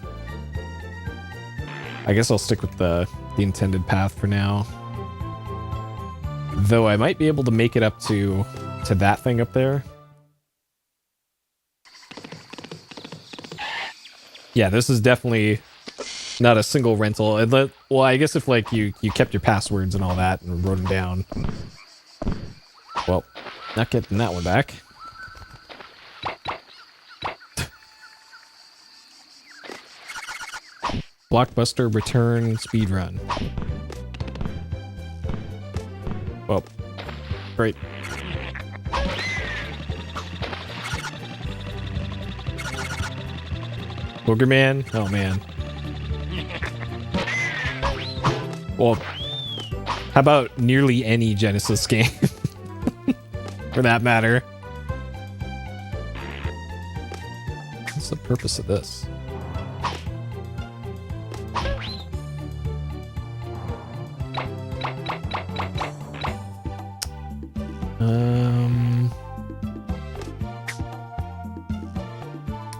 I guess I'll stick with the intended path for now. Though I might be able to make it up to that thing up there. Yeah, this is definitely not a single rental. Well, I guess if like you kept your passwords and all that and wrote them down. Well, not getting that one back. Blockbuster return speedrun. Well, great. Boogerman? Oh man. Well, how about nearly any Genesis game? For that matter. What's the purpose of this?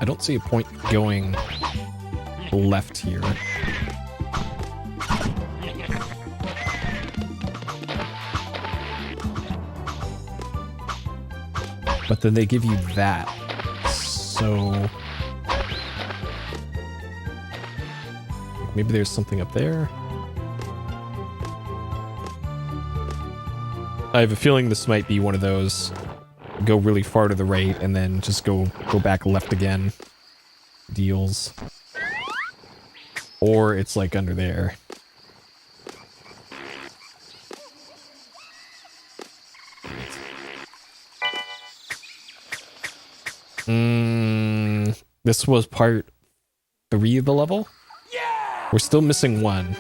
I don't see a point going left here. But then they give you that. So maybe there's something up there. I have a feeling this might be one of those go really far to the right and then just go back left again deals. Or it's like under there. This was part 3 of the level? Yeah! We're still missing one.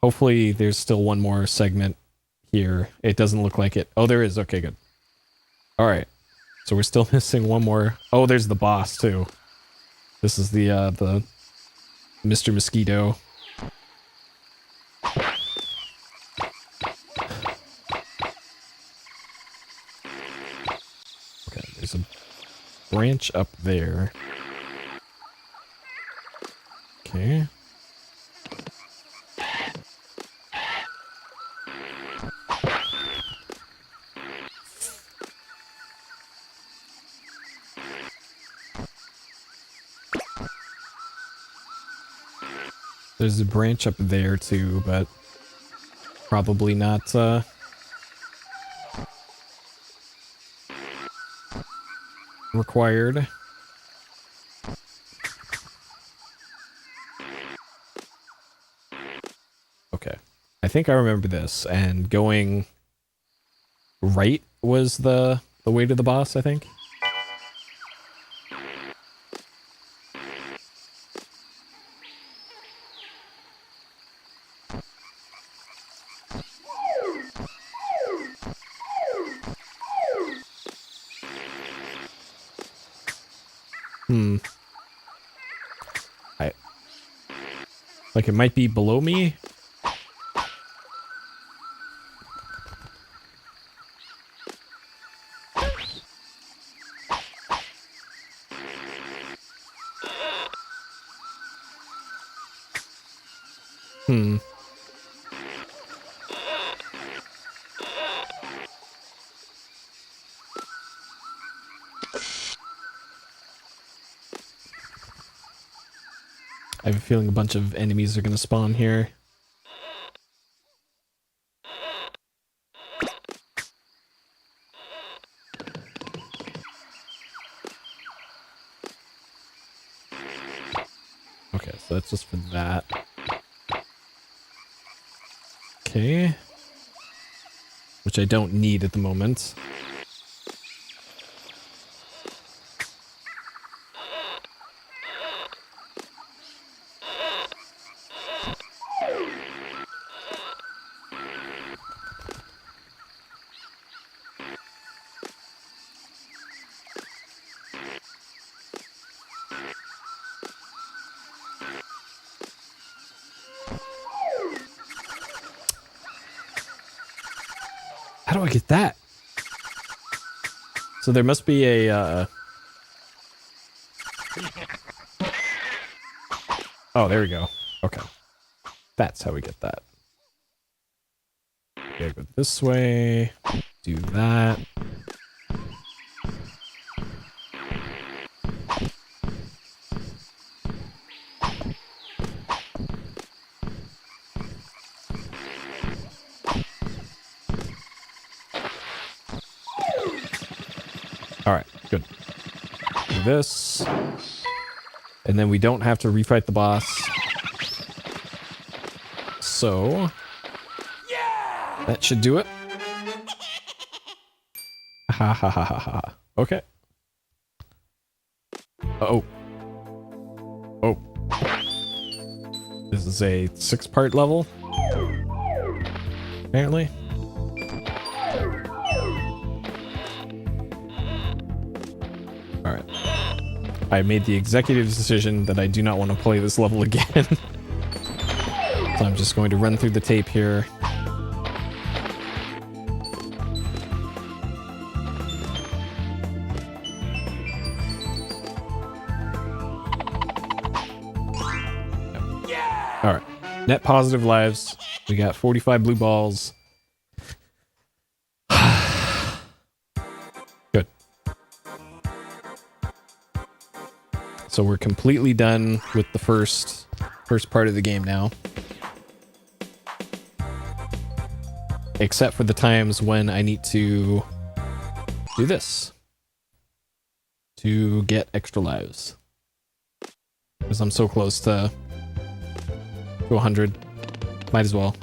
Hopefully there's still one more segment here. It doesn't look like it. Oh, there is. Okay, good. Alright. So we're still missing one more. Oh, there's the boss, too. This is the Mr. Mosquito. Okay, there's a branch up there. Okay. There's a branch up there too, but probably not required. Okay. I think I remember this, and going right was the way to the boss, I think. I like it might be below me. I have a feeling a bunch of enemies are going to spawn here. Okay, so that's just for that. Okay. Which I don't need at the moment. How do I get that? So there must be a, Oh, there we go. Okay. That's how we get that. Okay, go this way. Do that. Alright, good. Do this. And then we don't have to refight the boss. So... yeah! That should do it. Ha ha ha ha ha. Okay. Oh. Oh. This is a 6-part level. Apparently. Alright. I made the executive decision that I do not want to play this level again. So I'm just going to run through the tape here. Yeah! Alright. Net positive lives. We got 45 blue balls. Good. So we're completely done with the first part of the game now. Except for the times when I need to do this. To get extra lives. Because I'm so close to 100. Might as well.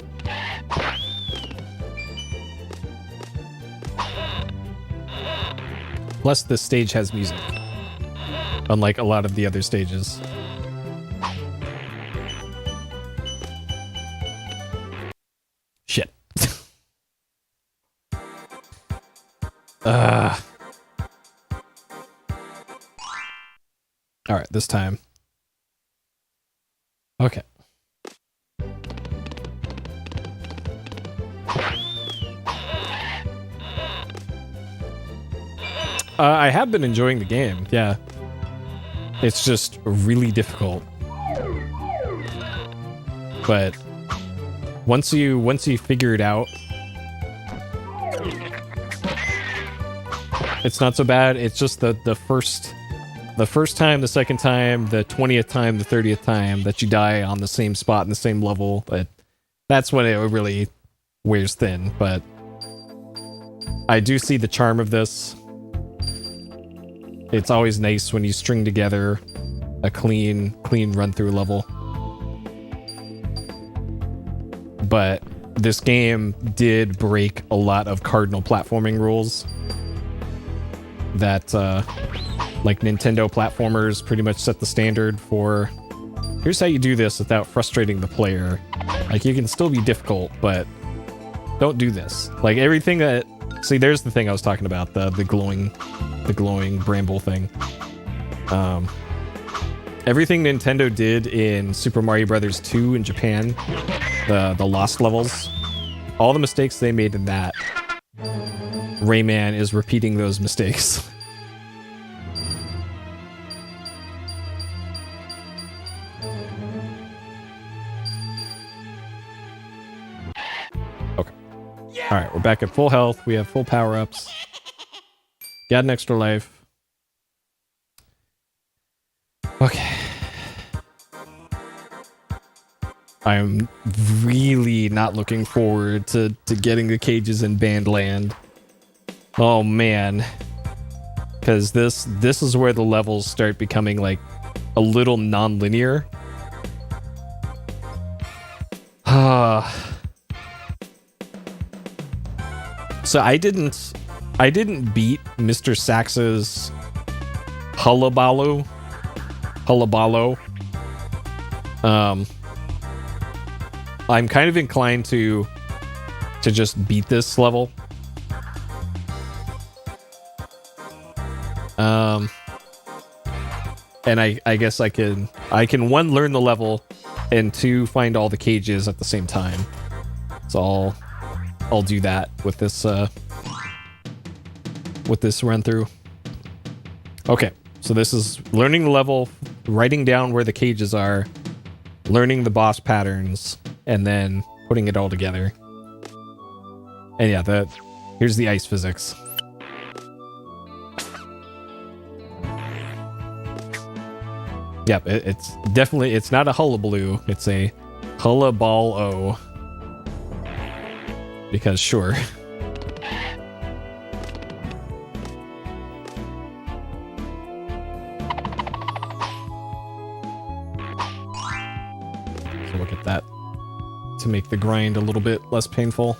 Plus, this stage has music. Unlike a lot of the other stages. Shit. Alright, this time. Okay. I have been enjoying the game, yeah. It's just really difficult. But once you figure it out, it's not so bad. It's just the first time, the second time, the 20th time, the 30th time that you die on the same spot in the same level, but that's when it really wears thin. But I do see the charm of this. It's always nice when you string together a clean run-through level. But this game did break a lot of cardinal platforming rules that, like Nintendo platformers pretty much set the standard for, here's how you do this without frustrating the player. Like, you can still be difficult, but don't do this. Like, everything that... See, there's the thing I was talking about, the glowing bramble thing. Everything Nintendo did in Super Mario Brothers 2 in Japan, the lost levels, all the mistakes they made in that, Rayman is repeating those mistakes. Okay. Alright, we're back at full health. We have full power-ups. Got an extra life. Okay. I'm really not looking forward to getting the cages in Bandland. Oh man. Because this is where the levels start becoming like a little non-linear. So I didn't beat Mr. Sax's Hullabaloo. I'm kind of inclined to just beat this level. And I guess I can one, learn the level, and two, find all the cages at the same time. So I'll do that with this run through. Okay, so this is learning the level, writing down where the cages are, learning the boss patterns, and then putting it all together. And yeah, here's the ice physics. Yep, it's definitely, it's not a hullabaloo, it's a hullaball-o. Because sure. So look at that. To make the grind a little bit less painful.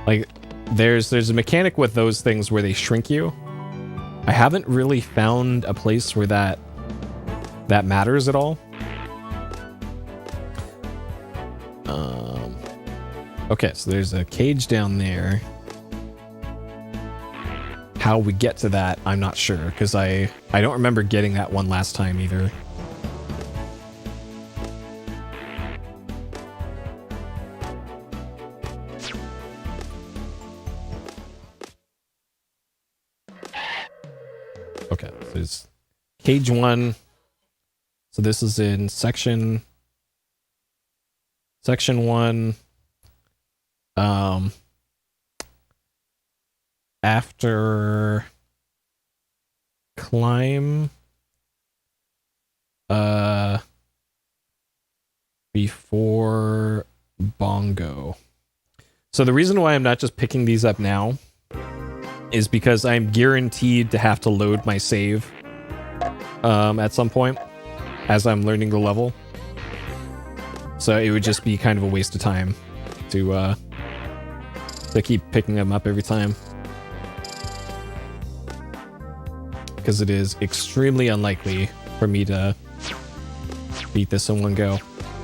Like, there's a mechanic with those things where they shrink you. I haven't really found a place where that matters at all. Okay, so there's a cage down there. How we get to that, I'm not sure, because I don't remember getting that one last time either. Okay, so there's cage 1. So this is in section 1. After climb, before bongo. So the reason why I'm not just picking these up now is because I'm guaranteed to have to load my save at some point as I'm learning the level. So it would just be kind of a waste of time to keep picking them up every time. Because it is extremely unlikely for me to beat this in one go.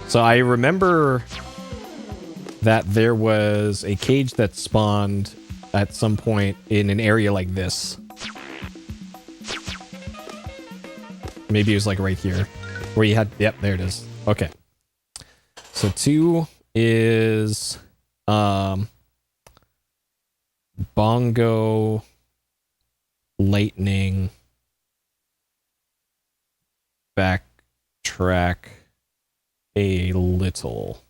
So I remember that there was a cage that spawned at some point in an area like this. Maybe it was like right here. Where you had... Yep, there it is. Okay. So 2 is... bongo... lightning... backtrack a little.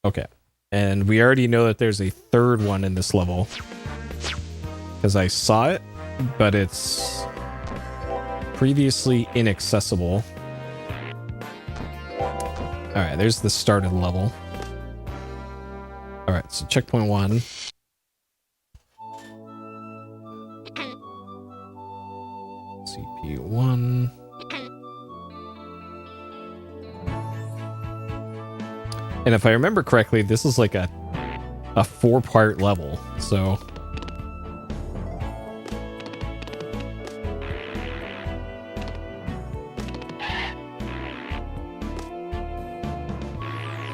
Okay. And we already know that there's a third one in this level. Because I saw it, but it's previously inaccessible. Alright, there's the start of the level. Alright, so checkpoint 1. CP1. And if I remember correctly, this is like a 4-part level, so...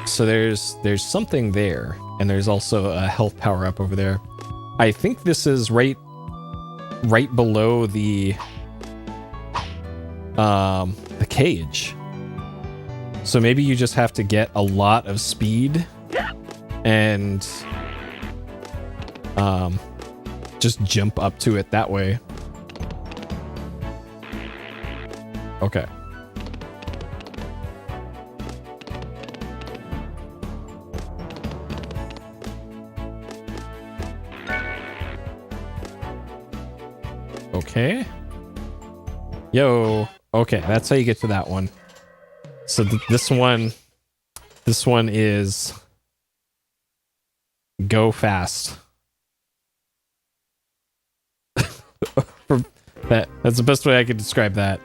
So there's something there, and there's also a health power-up over there. I think this is right right below the cage. So maybe you just have to get a lot of speed and just jump up to it that way. Okay. Okay. Yo. Okay, that's how you get to that one. So this one is go fast. That's the best way I could describe that.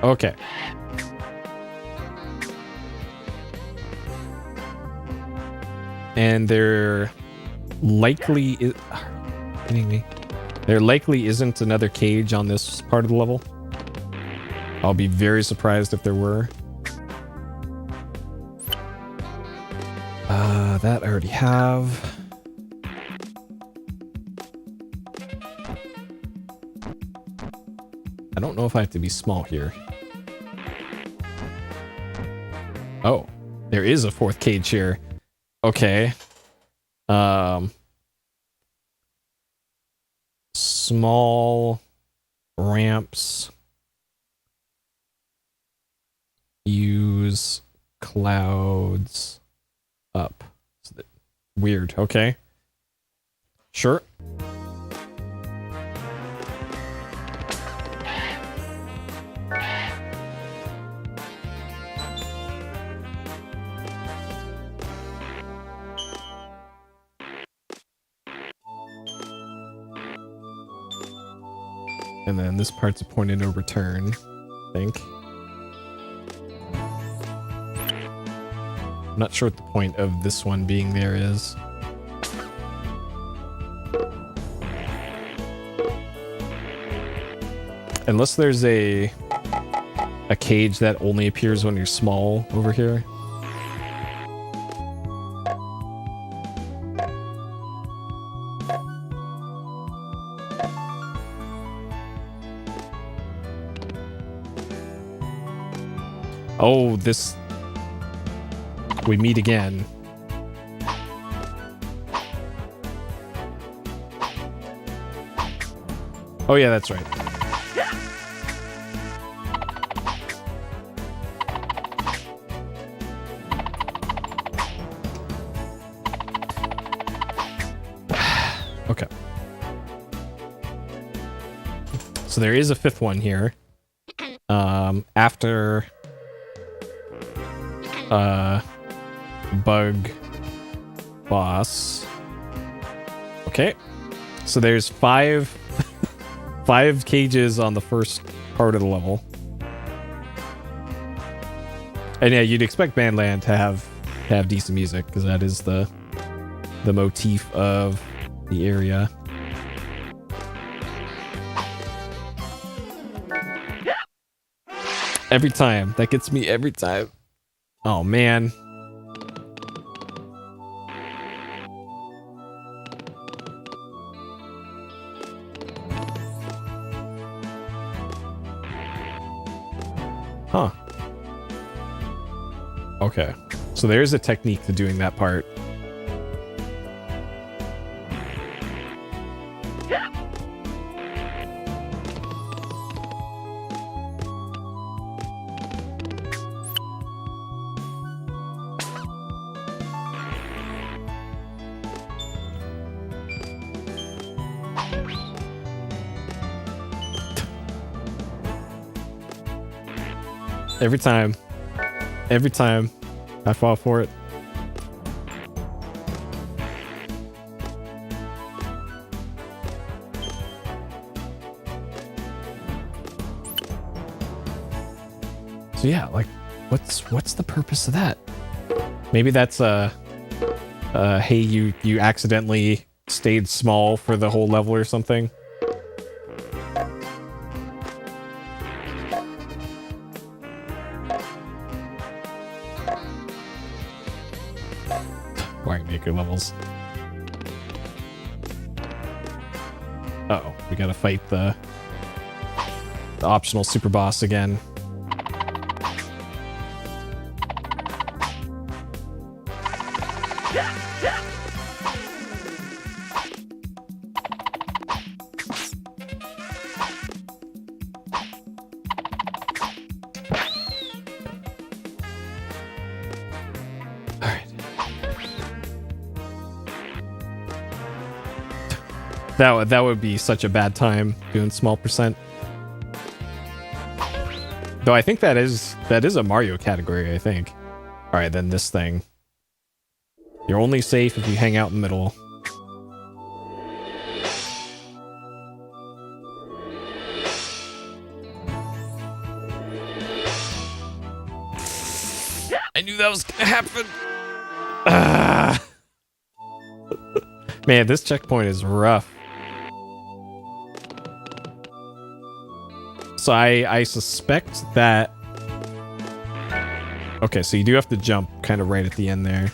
Okay. And there likely is... Kidding me? There likely isn't another cage on this part of the level. I'll be very surprised if there were. That I already have. I don't know if I have to be small here. Oh, there is a fourth cage here. Okay. Small ramps. Use clouds up. Weird. Okay. Sure. And then this part's a point of no return, I think. I'm not sure what the point of this one being there is. Unless there's a cage that only appears when you're small over here. Oh, this... We meet again. Oh yeah, that's right. Okay. So there is a fifth one here. After... bug boss. Okay. So there's five cages on the first part of the level. And yeah, you'd expect Bandland to have decent music because that is the motif of the area. Every time. That gets me every time. Oh, man. Huh. Okay. So there's a technique to doing that part. Every time. Every time I fall for it. So yeah, like, what's the purpose of that? Maybe that's hey, you accidentally stayed small for the whole level or something. Maker levels. We gotta fight the optional super boss again. That would be such a bad time doing small percent. Though I think that is a Mario category, I think. All right, then this thing. You're only safe if you hang out in the middle. I knew that was gonna happen. Man, this checkpoint is rough. So I suspect that... Okay, so you do have to jump kind of right at the end there.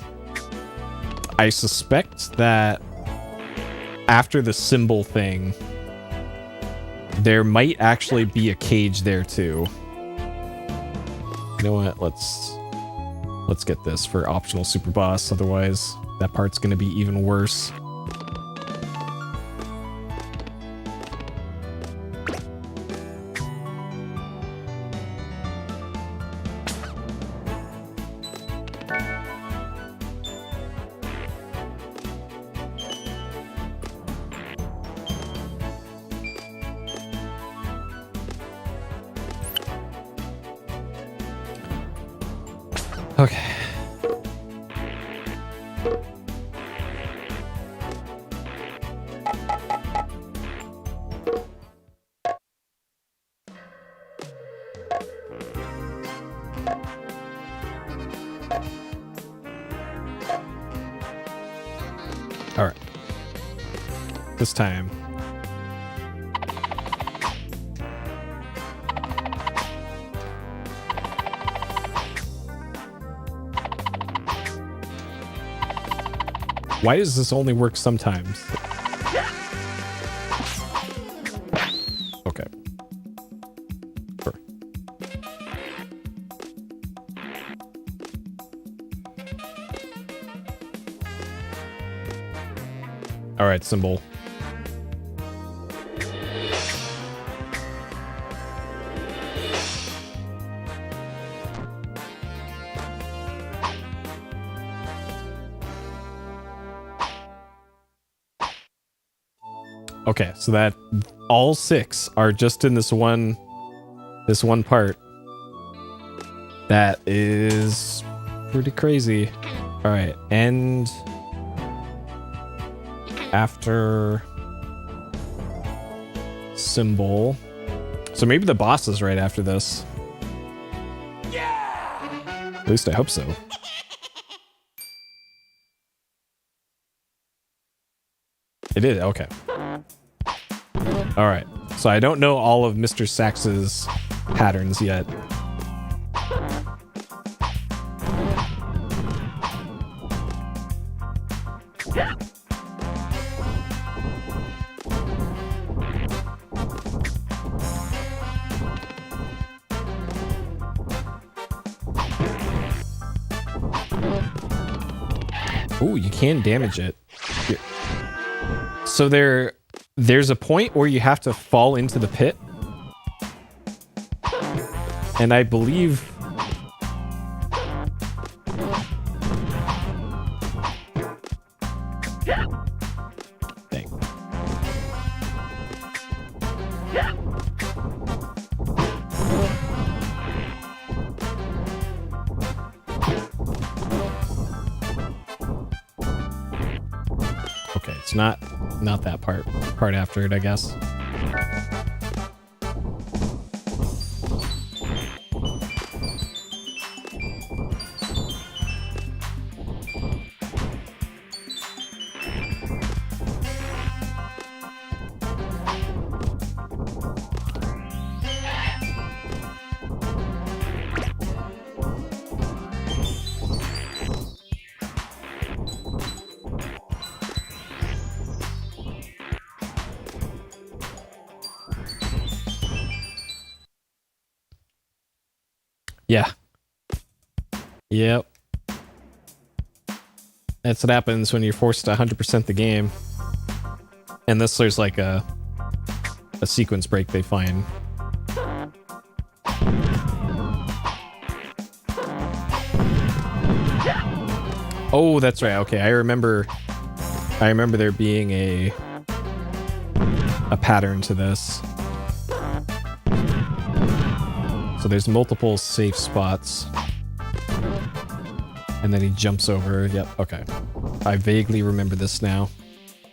I suspect that after the symbol thing, there might actually be a cage there too. You know what? Let's get this for optional super boss, otherwise that part's gonna be even worse. Okay. All right. This time. Why does this only work sometimes? Okay. Sure. All right, symbol. Okay, so that all 6 are just in this one part. That is pretty crazy. All right, and after symbol. So maybe the boss is right after this. Yeah! At least I hope so. It is, okay. All right, so I don't know all of Mr. Sax's patterns yet. Ooh, you can damage it. So there's a point where you have to fall into the pit. And I believe... Dang. Okay, it's not that part after it, I guess. Yeah. Yep. That's what happens when you're forced to 100% the game. And this, there's like a sequence break they find. Oh, that's right. Okay, I remember there being a pattern to this. So there's multiple safe spots. And then he jumps over. Yep, okay. I vaguely remember this now.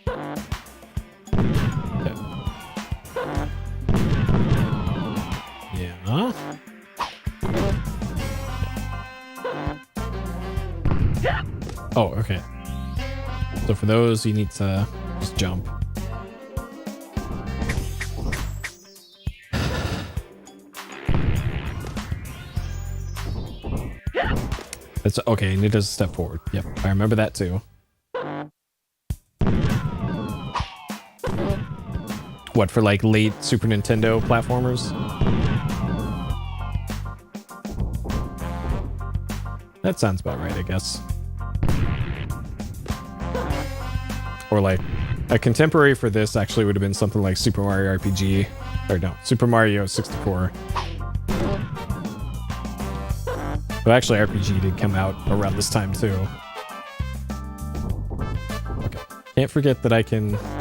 Okay. Yeah. Oh, okay. So for those, you need to just jump. It's okay, and it does step forward. Yep, I remember that too. What, for like late Super Nintendo platformers? That sounds about right, I guess. Or like, a contemporary for this actually would have been something like Super Mario RPG. Or no, Super Mario 64. But actually, RPG did come out around this time too. Okay. Can't forget that I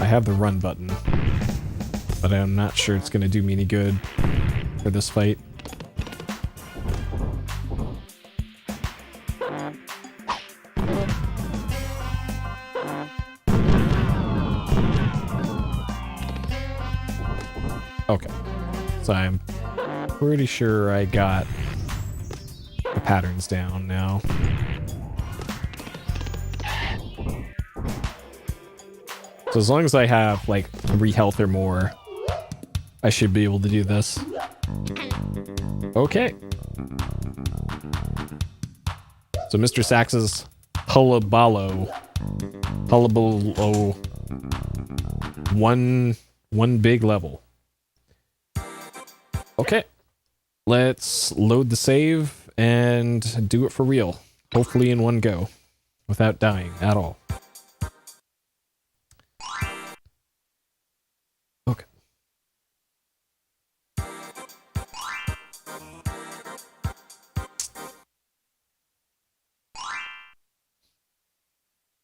have the run button. But I'm not sure it's gonna do me any good for this fight. Okay. So I'm pretty sure I got the patterns down now. So as long as I have like 3 health or more, I should be able to do this. Okay. So Mr. Sax's Hullabaloo. One big level. Okay. Let's load the save and do it for real. Hopefully in one go. Without dying at all. Okay.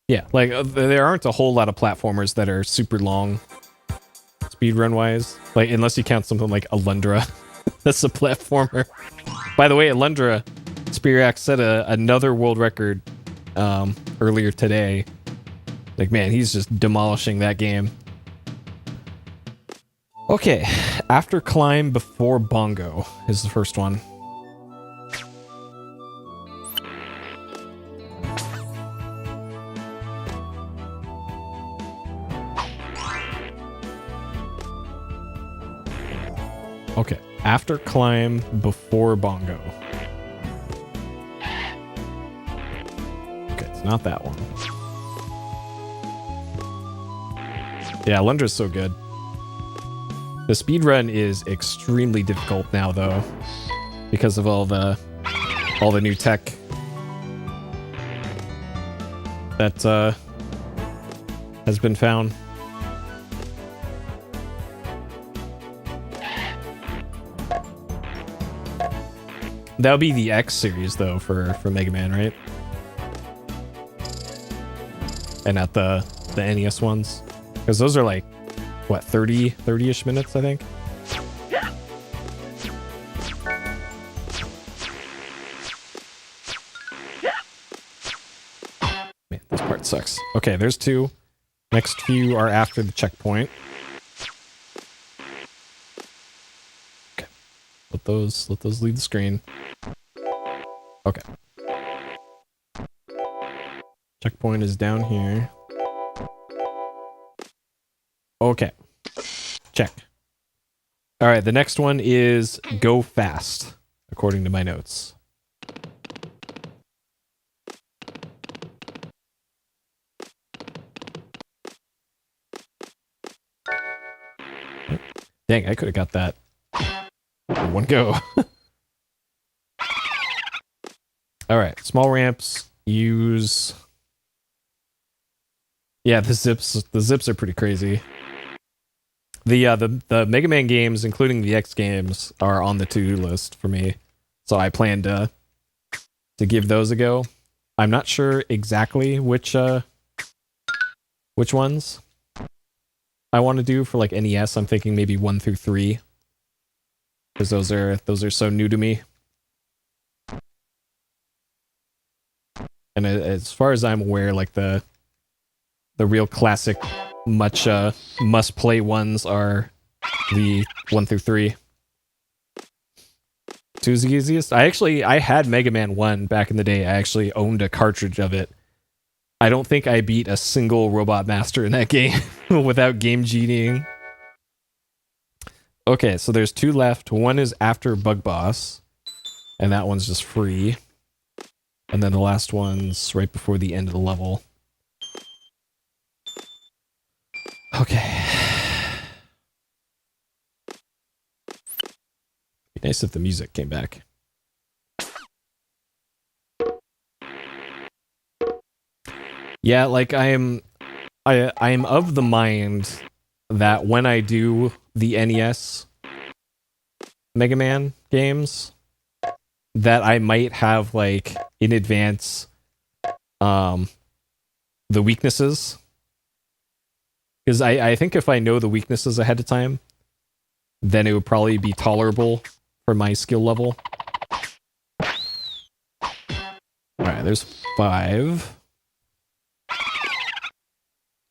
Yeah, like there aren't a whole lot of platformers that are super long speedrun wise. Like unless you count something like Alundra. That's a platformer. By the way, Alundra, Spirax set another world record earlier today. Like, man, he's just demolishing that game. Okay, after climb before bongo is the first one. Okay, after climb before bongo. Okay, it's not that one. Yeah, Alundra's so good. The speedrun is extremely difficult now, though, because of all the new tech that has been found. That would be the X series, though, for Mega Man, right? And not the NES ones, because those are like what 30-ish minutes, I think. Man, this part sucks. Okay, there's 2. Next few are after the checkpoint. Okay, let those leave the screen. Okay. Checkpoint is down here. Okay. Check. All right, the next one is go fast, according to my notes. Dang, I could have got that in one go. All right, small ramps use. Yeah, the zips are pretty crazy. The Mega Man games, including the X games, are on the to-do list for me. So I plan to give those a go. I'm not sure exactly which ones I want to do for like NES. I'm thinking maybe 1 through 3. Because those are so new to me. And as far as I'm aware, like the real classic much must play ones are the 1 through 3. 2's the easiest. I had Mega Man 1 back in the day. I actually owned a cartridge of it. I don't think I beat a single Robot Master in that game without game genieing. Okay, so there's 2 left. One is after Bug Boss, and that one's just free. And then the last one's right before the end of the level. Okay. Be nice if the music came back. Yeah, like I am of the mind that when I do the NES Mega Man games, that I might have like in advance the weaknesses. Because I think if I know the weaknesses ahead of time, then it would probably be tolerable for my skill level. Alright, there's 5.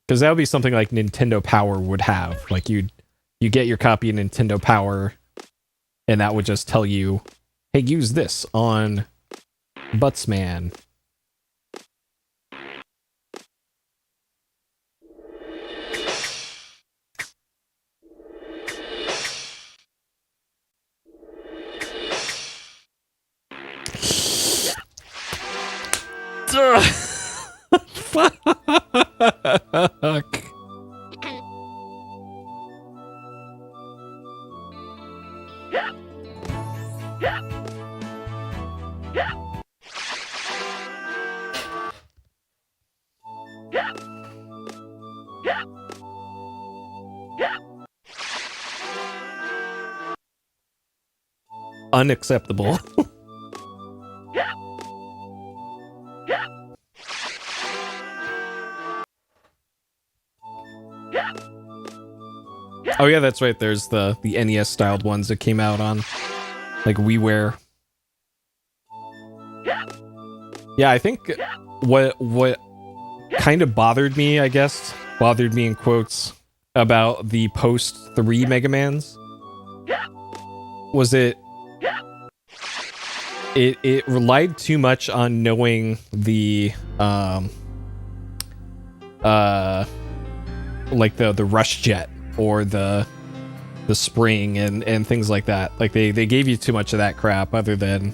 Because that would be something like Nintendo Power would have. Like you get your copy of Nintendo Power, and that would just tell you, hey, use this on Buttsman. Fuck. Unacceptable. Oh yeah, that's right. There's the NES styled ones that came out on like WiiWare. Yeah, I think what kind of bothered me, I guess, bothered me in quotes, about the post 3 Mega Mans was it relied too much on knowing the like the rush jet or the spring and things like that. Like they gave you too much of that crap other than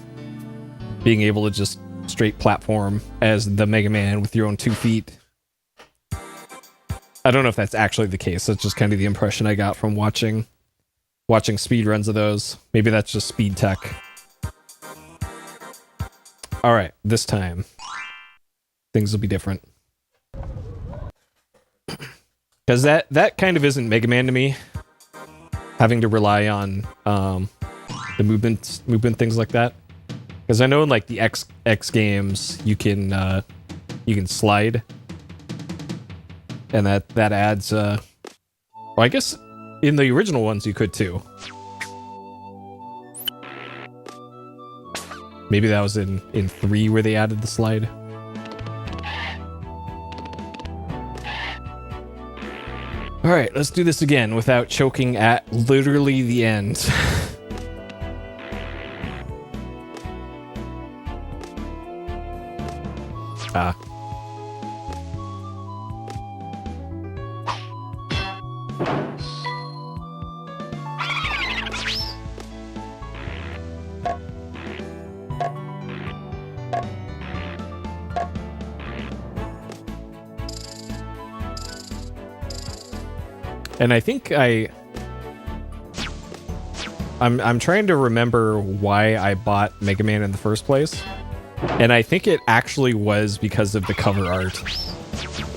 being able to just straight platform as the Mega Man with your own 2 feet. I don't know if that's actually the case. That's just kind of the impression I got from watching speedruns of those. Maybe that's just speed tech. Alright, this time things will be different. Because that kind of isn't Mega Man to me. Having to rely on the movement things like that. Because I know in like the X games you can slide, and that adds. Well, I guess in the original ones you could too. Maybe that was in 3 where they added the slide. All right, let's do this again without choking at literally the end. Ah. And I think I'm trying to remember why I bought Mega Man in the first place. And I think it actually was because of the cover art.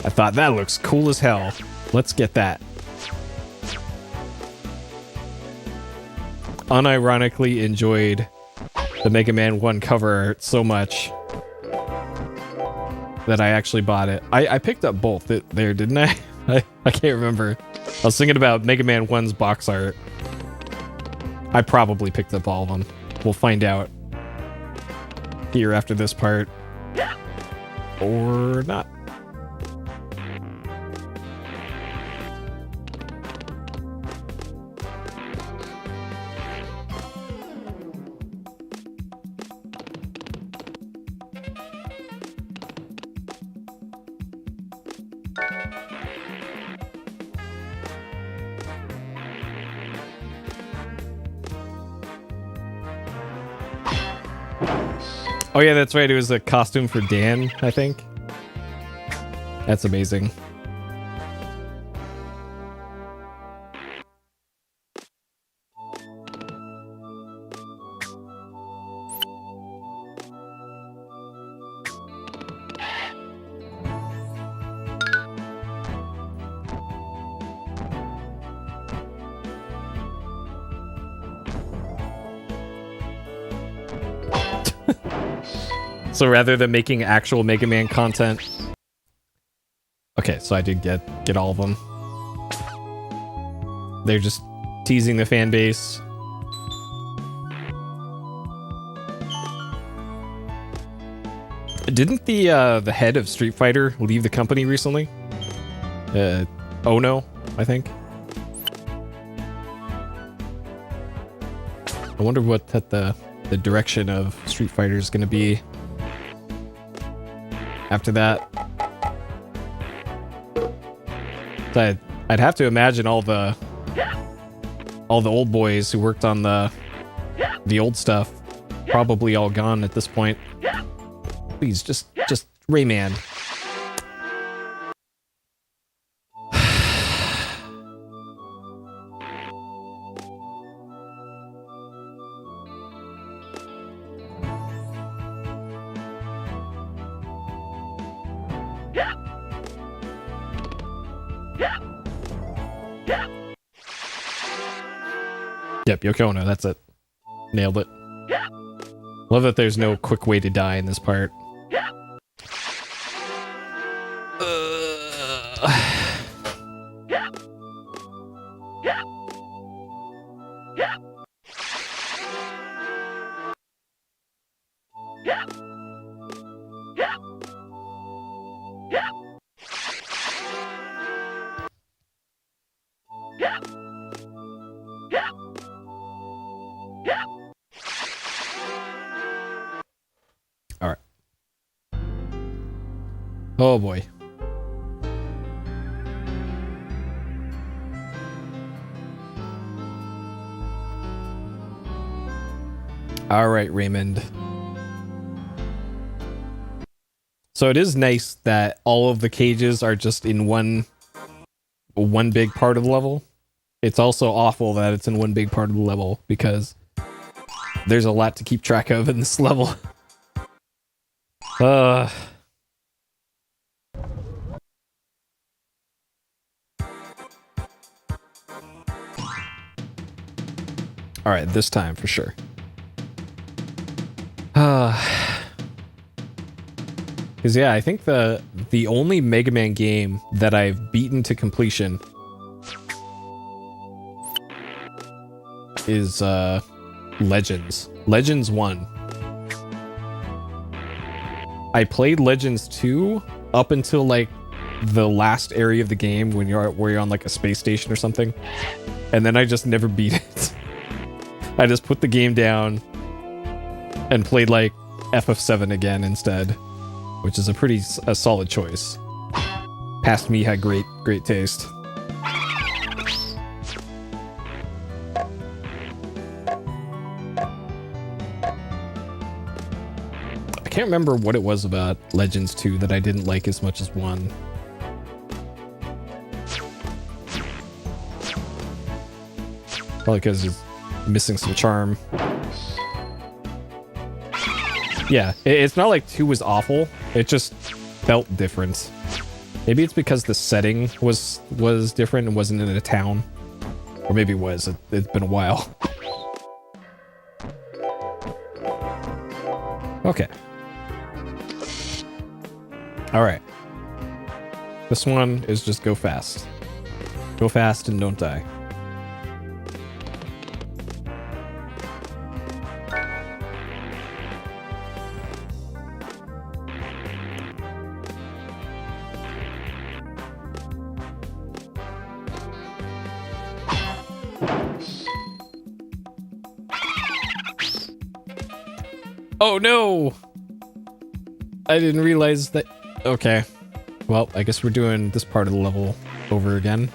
I thought, that looks cool as hell. Let's get that. Unironically enjoyed the Mega Man 1 cover art so much that I actually bought it. I picked up both there, didn't I? I can't remember. I was thinking about Mega Man 1's box art. I probably picked up all of them. We'll find out here after this part. Or not. Oh yeah, that's right. It was a costume for Dan, I think. That's amazing. So rather than making actual Mega Man content... Okay, so I did get all of them. They're just teasing the fan base. Didn't the head of Street Fighter leave the company recently? Ono, I think. I wonder what the direction of Street Fighter is going to be after that. So I'd have to imagine all the old boys who worked on the old stuff probably all gone at this point. Please, just Rayman. Yep, Yoko Ono, that's it. Nailed it. Love that there's no quick way to die in this part. All right. Oh boy. All right, Raymond. So it is nice that all of the cages are just in one big part of the level. It's also awful that it's in one big part of the level because there's a lot to keep track of in this level. All right, this time for sure. Because yeah, I think the only Mega Man game that I've beaten to completion is Legends. Legends 1. I played Legends 2 up until like the last area of the game where you're on like a space station or something. And then I just never beat it. I just put the game down and played like FF7 again instead, which is a solid choice. Past me had great taste. I can't remember what it was about Legends 2 that I didn't like as much as 1. Probably because it's missing some charm. Yeah, it's not like 2 was awful. It just felt different. Maybe it's because the setting was different and wasn't in a town. Or maybe it was. It's been a while. Okay. Alright. This one is just go fast. Go fast and don't die. Oh no! I didn't realize that... Okay. Well, I guess we're doing this part of the level over again.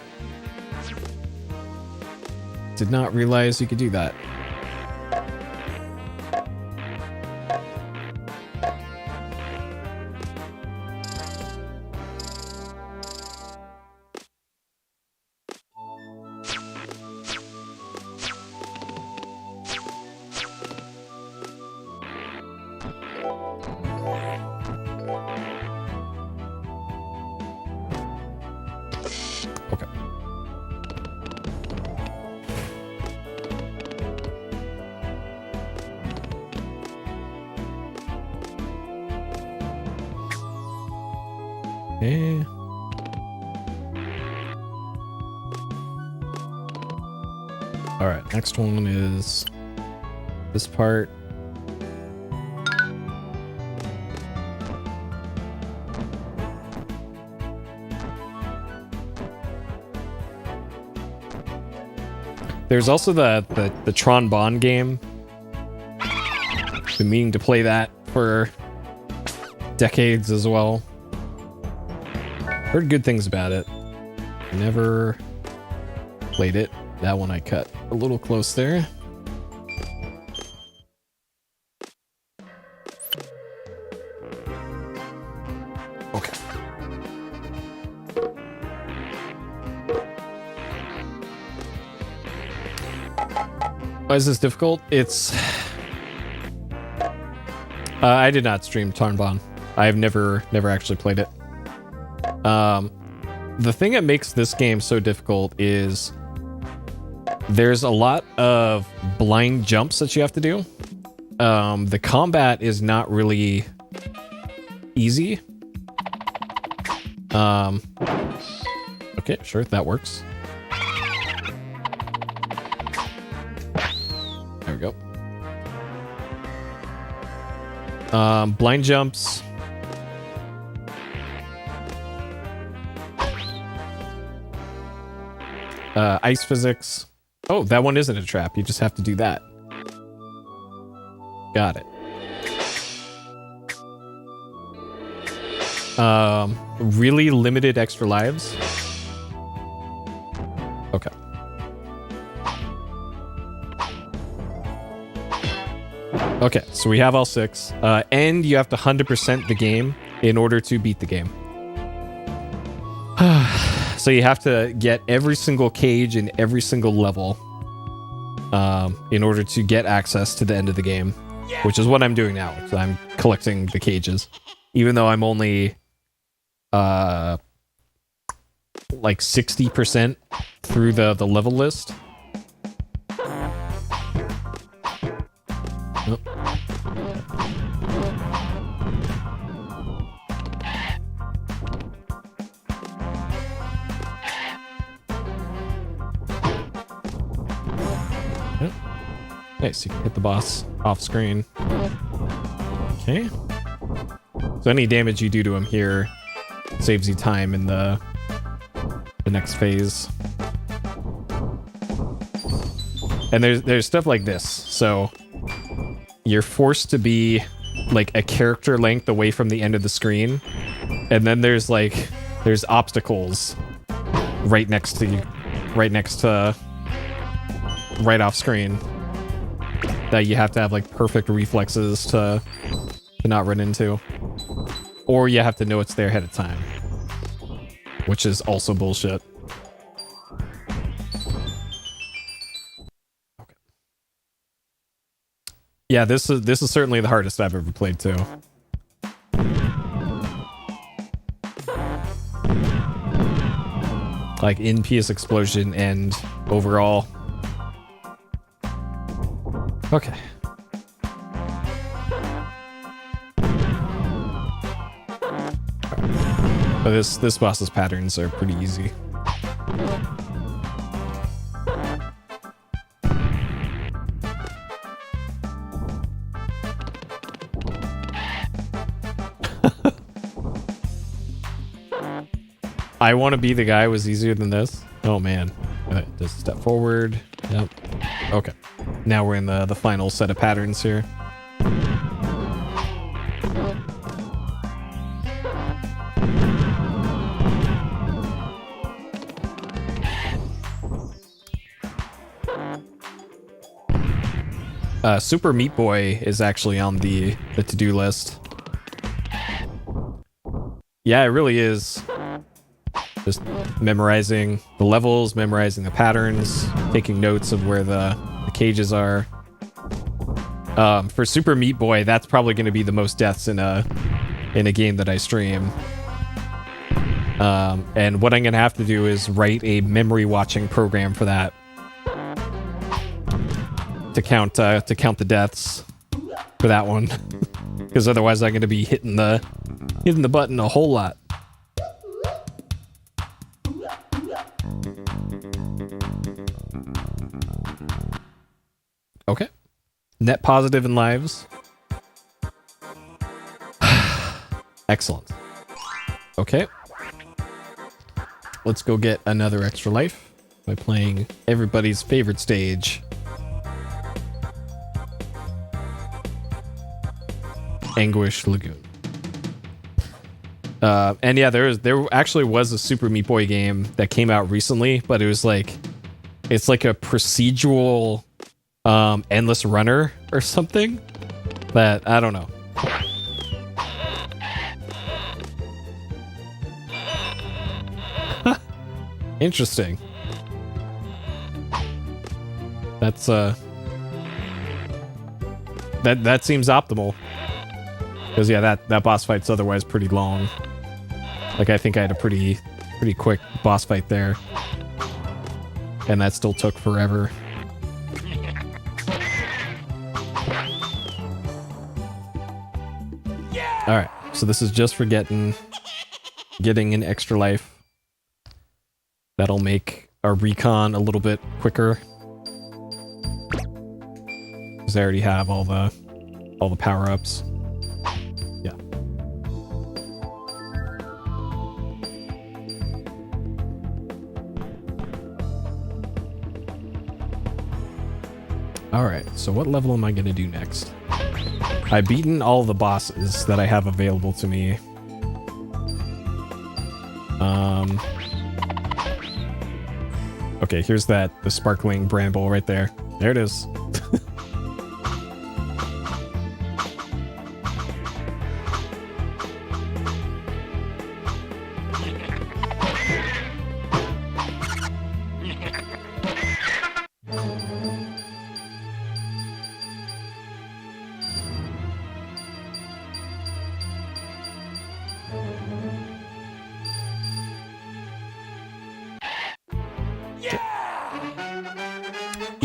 Did not realize you could do that. Okay. Okay. All right, next one is this part. There's also the Tron Bond game. Been meaning to play that for decades as well. Heard good things about it. Never played it. That one I cut a little close there. Okay. Why is this difficult? It's... I did not stream Tron Bond. I've never actually played it. The thing that makes this game so difficult is there's a lot of blind jumps that you have to do. The combat is not really easy. Okay, sure, that works. There we go. Blind jumps. Ice physics. Oh, that one isn't a trap. You just have to do that. Got it. Really limited extra lives. Okay. Okay, so we have all 6. And you have to 100% the game in order to beat the game. So you have to get every single cage in every single level in order to get access to the end of the game, which is what I'm doing now. So I'm collecting the cages, even though I'm only like 60% through the level list. Oh. Nice, you can hit the boss off screen. Okay. So any damage you do to him here saves you time in the next phase. And there's stuff like this. So you're forced to be like a character length away from the end of the screen. And then there's obstacles right next to you, right off screen, that you have to have like perfect reflexes to not run into, or you have to know it's there ahead of time, which is also bullshit. Okay. Yeah, this is certainly the hardest I've ever played too. Like in PSXplosion and overall. Okay. But this boss's patterns are pretty easy. I want to be the guy was easier than this. Oh man. Just step forward. Yep. Okay. Now we're in the final set of patterns here. Super Meat Boy is actually on the to-do list. Yeah, it really is. Just memorizing the levels, memorizing the patterns, taking notes of where the cages are. For Super Meat Boy, that's probably going to be the most deaths in a game that I stream. And what I'm going to have to do is write a memory watching program for that to count the deaths for that one, because otherwise I'm going to be hitting the button a whole lot. Okay. Net positive in lives. Excellent. Okay. Let's go get another extra life by playing everybody's favorite stage. Anguish Lagoon. And yeah, there actually was a Super Meat Boy game that came out recently, but it was like, it's like a procedural endless runner or something that I don't know. Interesting. That's that seems optimal. Because yeah, that boss fight's otherwise pretty long. Like I think I had a pretty quick boss fight there. And that still took forever. Alright, so this is just for getting an extra life. That'll make our recon a little bit quicker. Because I already have all the power-ups. Yeah. Alright, so what level am I going to do next? I've beaten all the bosses that I have available to me. Okay, here's the sparkling bramble right there. There it is.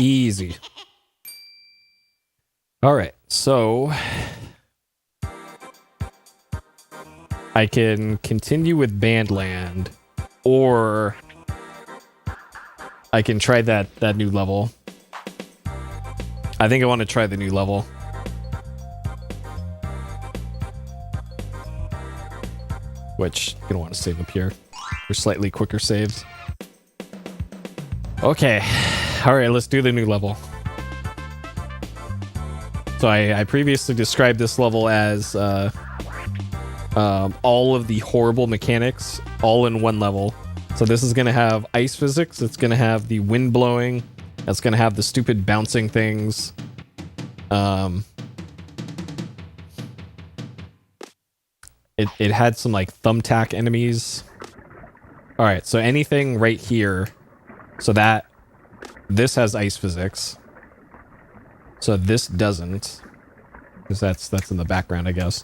Easy. All right, so I can continue with Bandland, or I can try that new level. I think I want to try the new level. Which you're gonna want to save up here for slightly quicker saves. Okay. All right, let's do the new level. So I previously described this level as all of the horrible mechanics all in one level. So this is going to have ice physics. It's going to have the wind blowing. It's going to have the stupid bouncing things. It had some like thumbtack enemies. All right, so anything right here. So this has ice physics. So this doesn't. because that's in the background, I guess.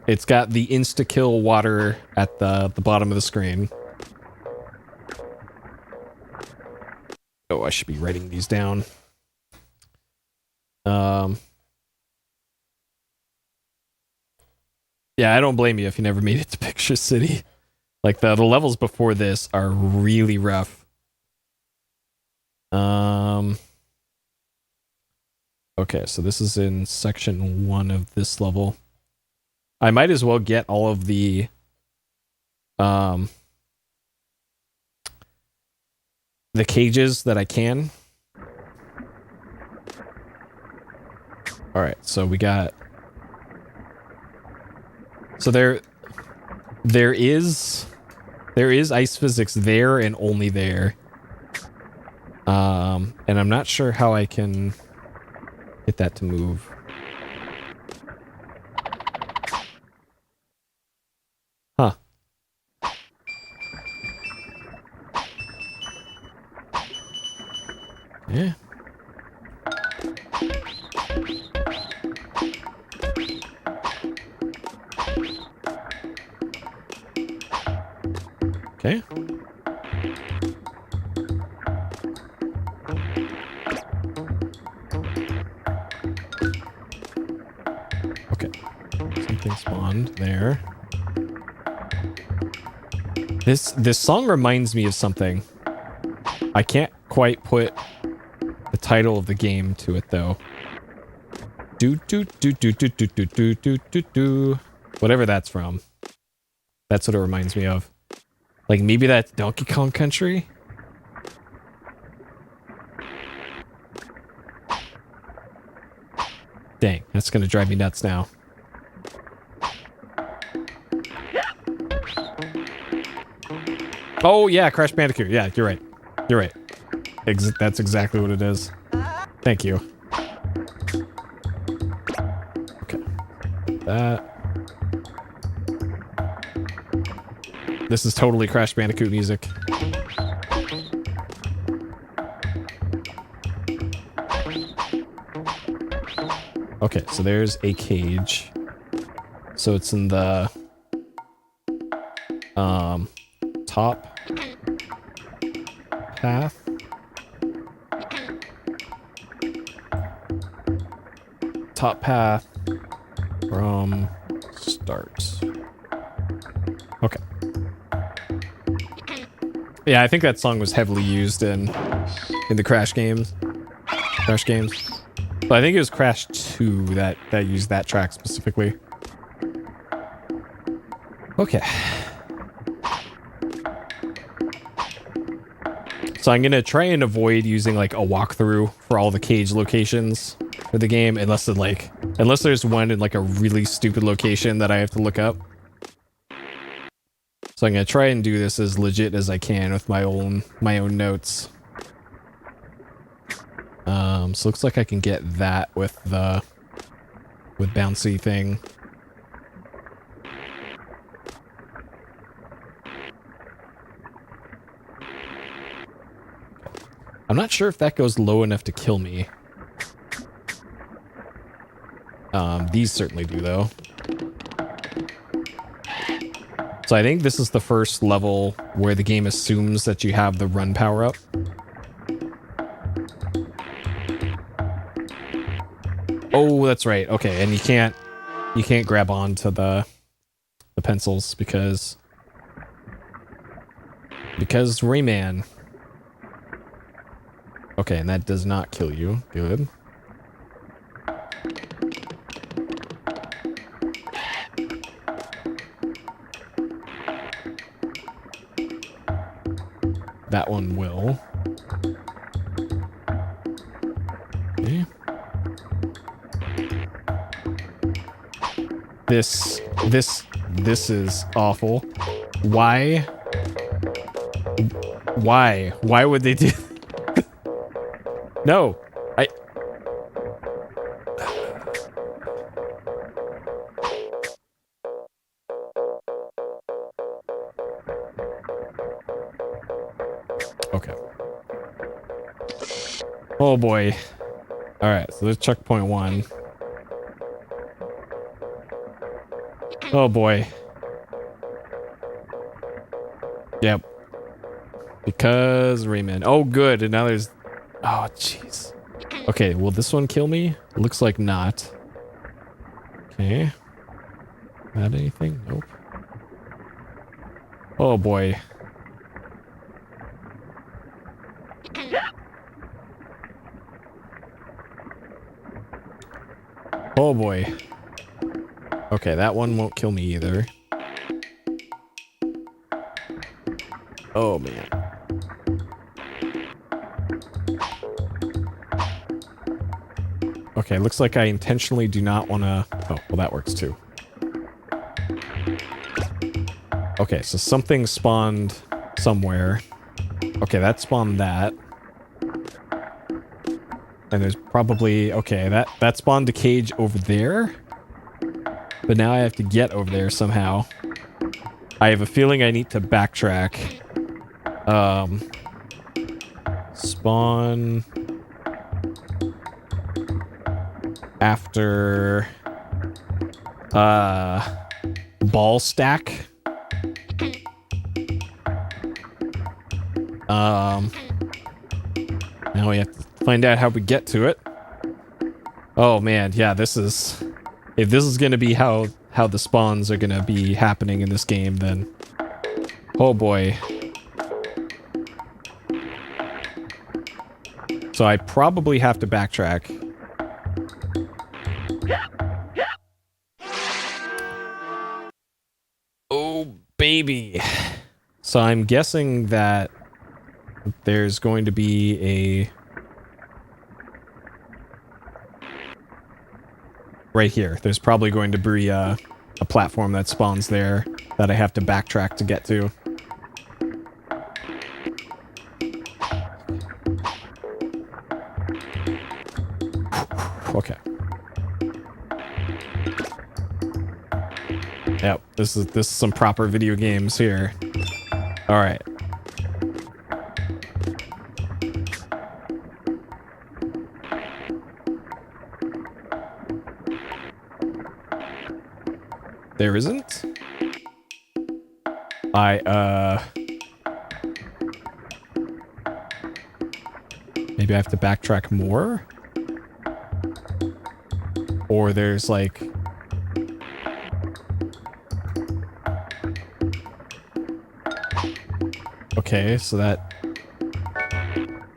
It's got the insta-kill water at the bottom of the screen. Oh, I should be writing these down. Yeah, I don't blame you if you never made it to Picture City. Like, the levels before this are really rough. Okay, so this is in section 1 of this level. I might as well get all of the cages that I can. All right, so we got. So there is ice physics there and only there. And I'm not sure how I can get that to move. Huh. Yeah. Okay. Okay. Something spawned there. This song reminds me of something. I can't quite put the title of the game to it though. Do do do do do do do do do do do. Whatever that's from. That's what it reminds me of. Like maybe that's Donkey Kong Country? Dang, that's gonna drive me nuts now. Oh yeah, Crash Bandicoot. Yeah, you're right. You're right. That's exactly what it is. Thank you. Okay. That. This is totally Crash Bandicoot music. Okay, so there's a cage. So it's in the top path. Top path from start. Okay. Yeah, I think that song was heavily used in the Crash games. Crash games. But I think it was Crash 2 that used that track specifically. Okay. So I'm gonna try and avoid using like a walkthrough for all the cage locations for the game, unless there's one in like a really stupid location that I have to look up. So I'm gonna try and do this as legit as I can with my own notes. So looks like I can get that with bouncy thing. I'm not sure if that goes low enough to kill me. These certainly do though. So I think this is the first level where the game assumes that you have the run power up. Oh, that's right. Okay, and you can't grab onto the pencils because Rayman. Okay, and that does not kill you. Good. That one will. Okay. This is awful. Why would they do? No, okay. Oh boy. All right, so there's checkpoint 1. Oh boy. Yep. Because Rayman. Oh good, and now there's... Oh jeez. Okay, will this one kill me? Looks like not. Okay. Add anything? Nope. Oh boy. Oh boy. Okay, that one won't kill me either. Oh man. Okay, looks like I intentionally do not want to... Oh, well that works too. Okay, so something spawned somewhere. Okay, that spawned that. And there's probably... Okay, that spawned a cage over there. But now I have to get over there somehow. I have a feeling I need to backtrack. Spawn... After... Ball stack. Now we have to find out how we get to it. Oh man, yeah, this is... If this is gonna be how the spawns are gonna be happening in this game, then... Oh boy. So I probably have to backtrack. Oh baby. So I'm guessing that there's going to be a... Right here. There's probably going to be a platform that spawns there that I have to backtrack to get to. Okay. Yep, this is some proper video games here. All right. There isn't? Maybe I have to backtrack more? Or there's like... Okay, so that...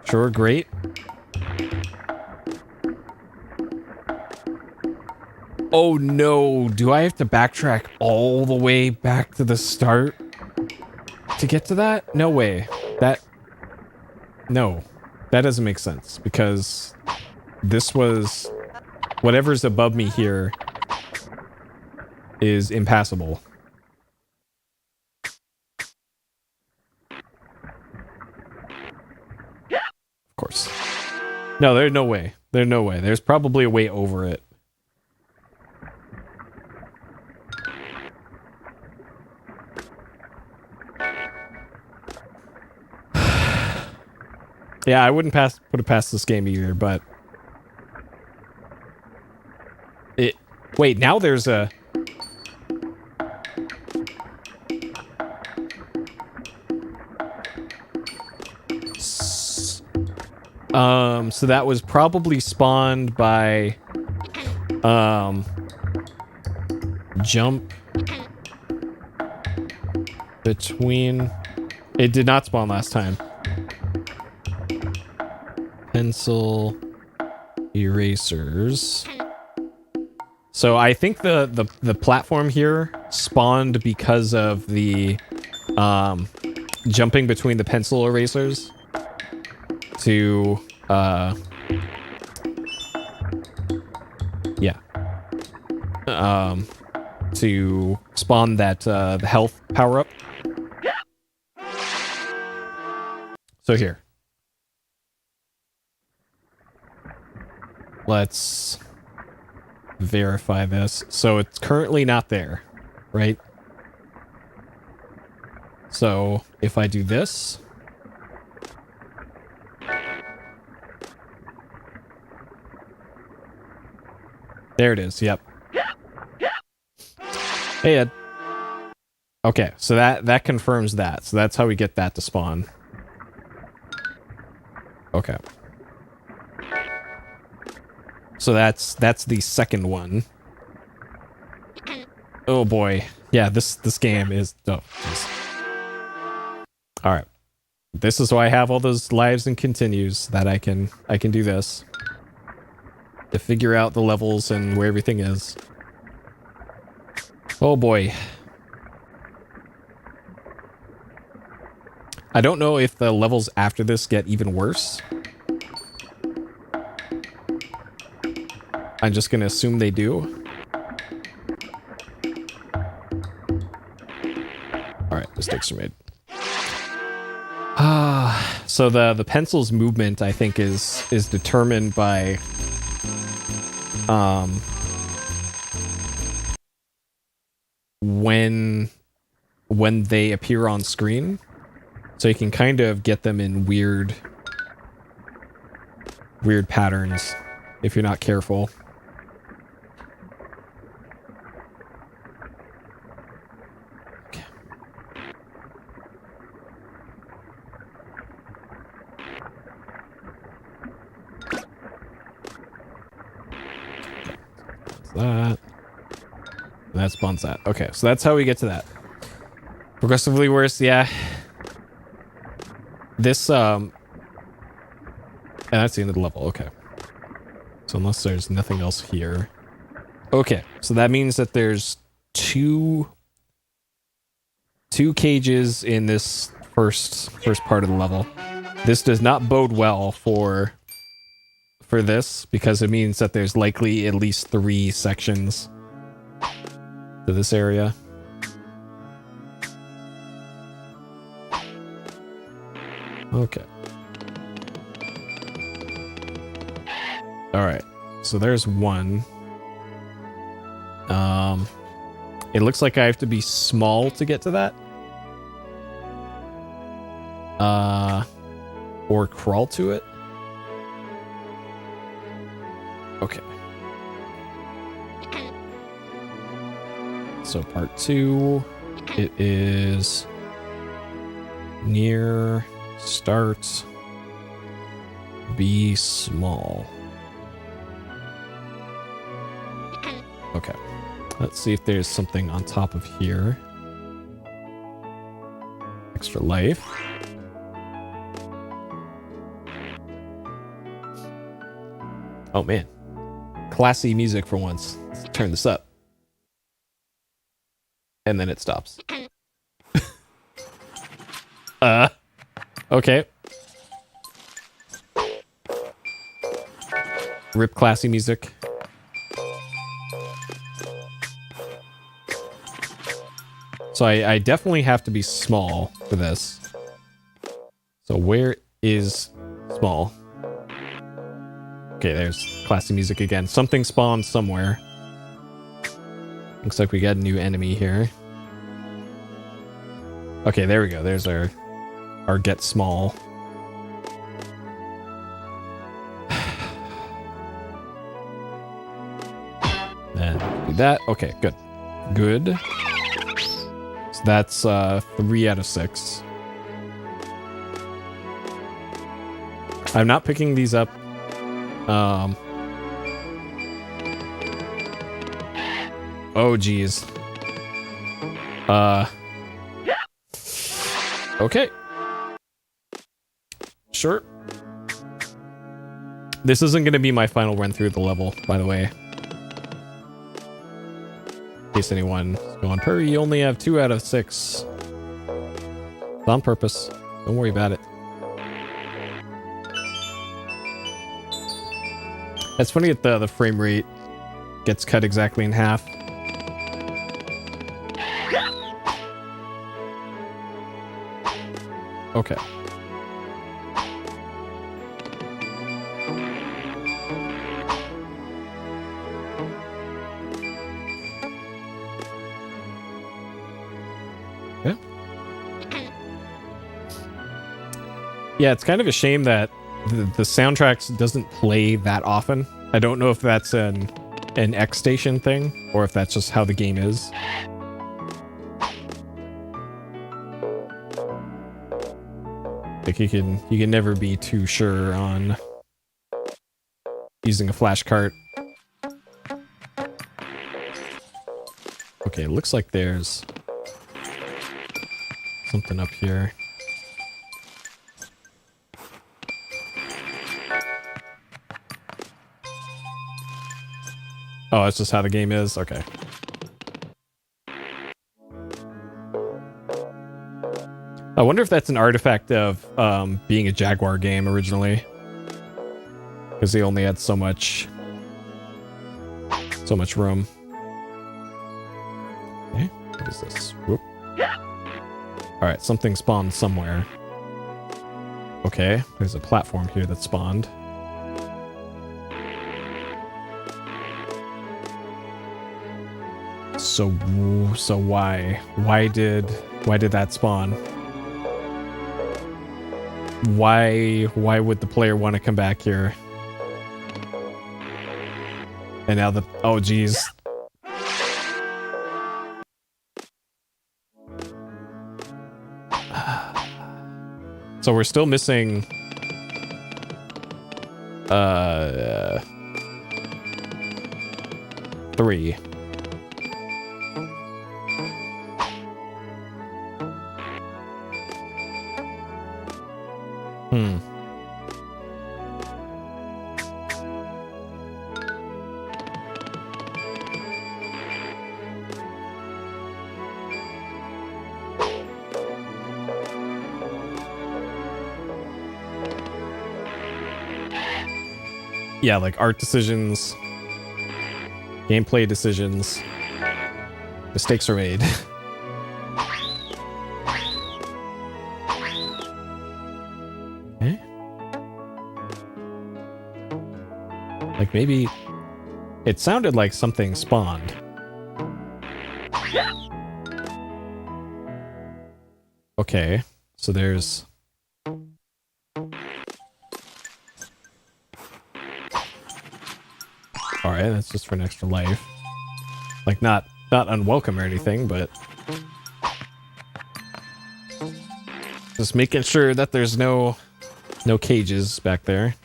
Sure, great. Oh no, do I have to backtrack all the way back to the start to get to that? No way. No. That doesn't make sense, because this was... Whatever's above me here is impassable. Of course. No, there's no way. There's no way. There's probably a way over it. Yeah, I wouldn't put it past this game either, but... Wait, now there's a... So that was probably spawned by... Jump... Between... It did not spawn last time. Pencil... Erasers... So I think the platform here spawned because of the jumping between the pencil erasers to to spawn that the health power up. So here. Let's verify this. So it's currently not there, right? So if I do this, there it is. Yep. Hey, Ed. Okay, so that confirms that. So that's how we get that to spawn. Okay. So that's the second one. Oh boy. Yeah, this game is jeez. All right. This is why I have all those lives and continues that I can do this. To figure out the levels and where everything is. Oh boy. I don't know if the levels after this get even worse. I'm just gonna assume they do. Alright, mistakes are made. So the pencil's movement, I think, is determined by when they appear on screen. So you can kind of get them in weird patterns if you're not careful. Okay. That. That spawns that. Okay, so that's how we get to that. Progressively worse, yeah. This, and that's the end of the level, okay. So unless there's nothing else here. Okay, so that means that there's two cages in this first part of the level. This does not bode well for this, because it means that there's likely at least 3 sections to this area. Okay. Alright. So there's one. It looks like I have to be small to get to that. Or crawl to it. Okay. So part 2, it is near start, be small. Okay. Let's see if there's something on top of here. Extra life. Oh man. Classy music for once. Let's turn this up. And then it stops. Okay. Rip classy music. So I definitely have to be small for this. So where is small? Okay, there's classy music again. Something spawned somewhere. Looks like we got a new enemy here. Okay, there we go. There's our get small. And do that. Okay, good. Good. So that's 3 out of 6. I'm not picking these up. Oh geez. Okay. Sure. This isn't going to be my final run through the level, by the way. In case anyone's going, Perry, you only have 2 out of 6. It's on purpose. Don't worry about it. It's funny that the frame rate gets cut exactly in half. Okay. Yeah. Yeah, it's kind of a shame that the soundtracks doesn't play that often. I don't know if that's an X Station thing or if that's just how the game is. Like you can never be too sure on using a flash cart. Okay, it looks like there's something up here. Oh, that's just how the game is? Okay. I wonder if that's an artifact of being a Jaguar game originally. Because they only had so much room. Okay, what is this? Whoop. Alright, something spawned somewhere. Okay, there's a platform here that spawned. So why? Why did that spawn? Why would the player want to come back here? And now the oh geez. So we're still missing 3. Yeah, like art decisions, gameplay decisions, mistakes are made. Okay. Like maybe it sounded like something spawned. Okay, so there's alright, that's just for an extra life. Like not unwelcome or anything, but just making sure that there's no cages back there.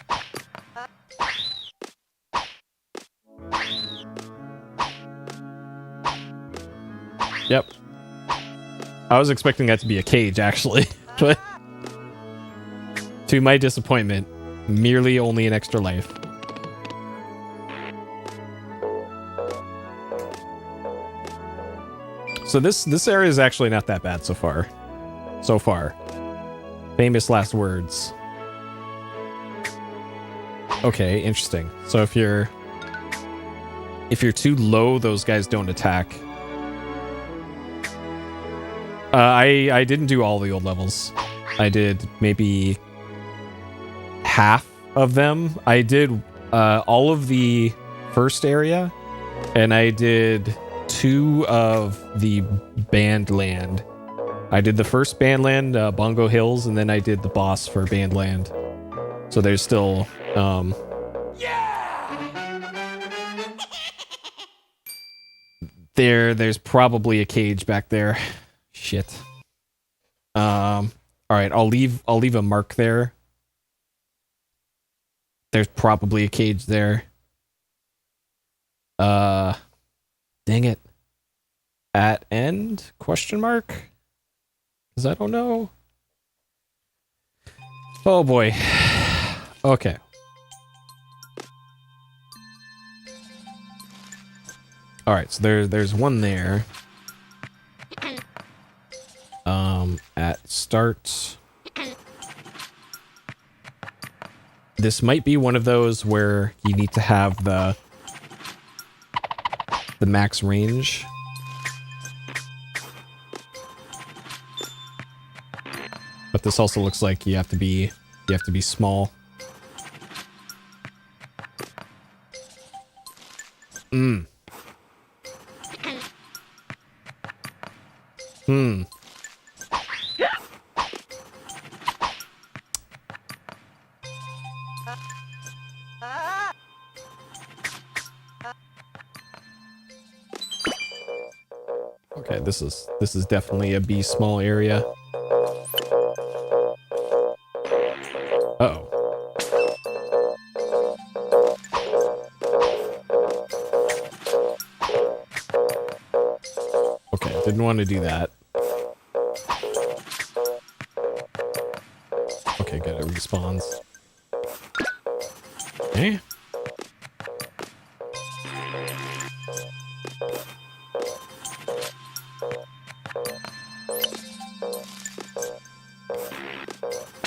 Yep. I was expecting that to be a cage actually, but to my disappointment, merely only an extra life. So this area is actually not that bad so far. So far. Famous last words. Okay, interesting. So if you're too low, those guys don't attack. I didn't do all the old levels. I did maybe half of them. I did all of the first area, and I did 2 of the Bandland. I did the first Bandland, Bongo Hills, and then I did the boss for Bandland. So there's still there's probably a cage back there. Shit. All right, I'll leave a mark there. There's probably a cage there. Dang it. At end? Question mark? Because I don't know. Oh boy. Okay. Alright, so there's one there. At start. This might be one of those where you need to have the max range. But this also looks like you have to be small. Okay, this is definitely a B small area. didn't want to do that. Okay, good. It respawns. Okay.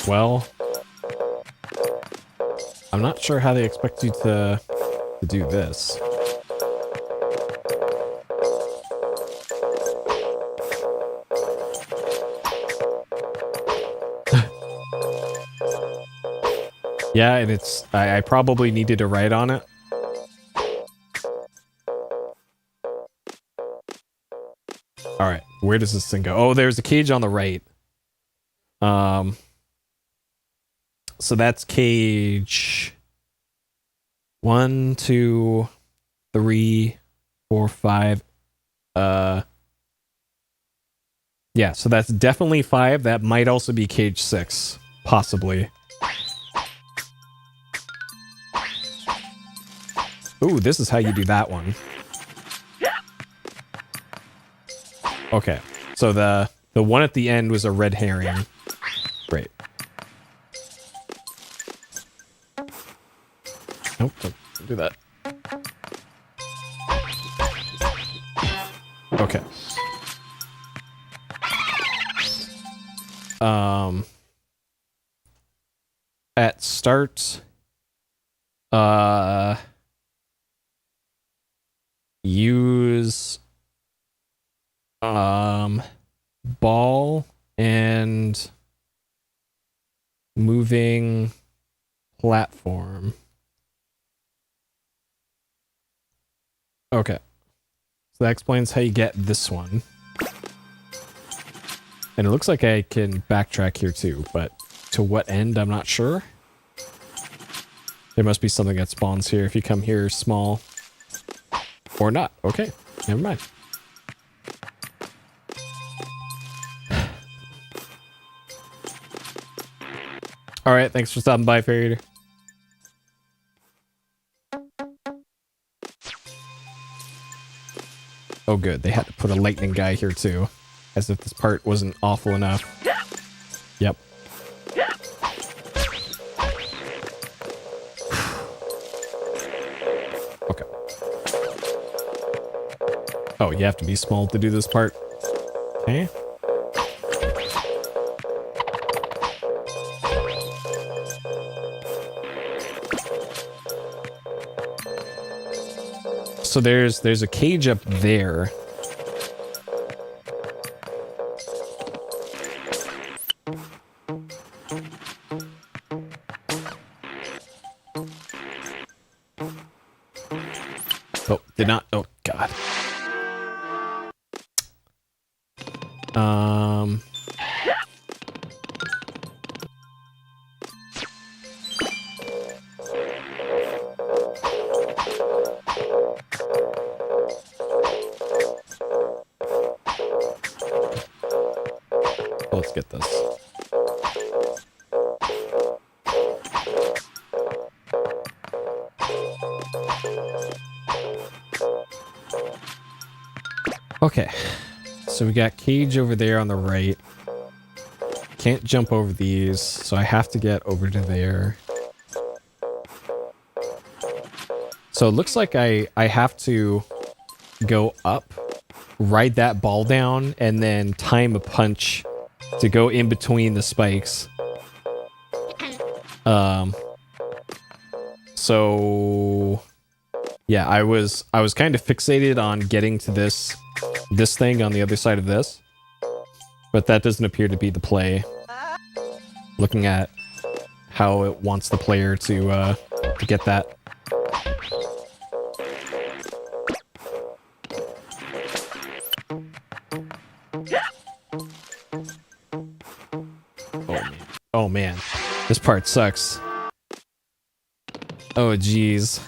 Well, I'm not sure how they expect you to do this. Yeah, and it's... I probably needed to write on it. Alright, where does this thing go? Oh, there's a cage on the right. So that's cage 1, 2, 3, 4, 5. Yeah, so that's definitely 5. That might also be cage 6, possibly. Ooh, this is how you do that one. Okay, so the one at the end was a red herring. Great. Nope, don't do that. Okay. At start, use ball and moving platform. Okay. So that explains how you get this one. And it looks like I can backtrack here too, but to what end, I'm not sure. There must be something that spawns here if you come here small. Or not. Okay, never mind. Alright, thanks for stopping by, Fairy Eater. Oh good, they had to put a lightning guy here too. As if this part wasn't awful enough. Yep. Okay. Oh, you have to be small to do this part. Okay. So there's a cage up there. Oh, did not. Oh, God. Let's get this. Okay, so we got cage over there on the right. Can't jump over these, so I have to get over to there. So it looks like I have to go up, ride that ball down, and then time a punch to go in between the spikes. So yeah, I was kind of fixated on getting to this thing on the other side of this, but that doesn't appear to be the play. Looking at how it wants the player to get that. Oh man, this part sucks. Oh geez.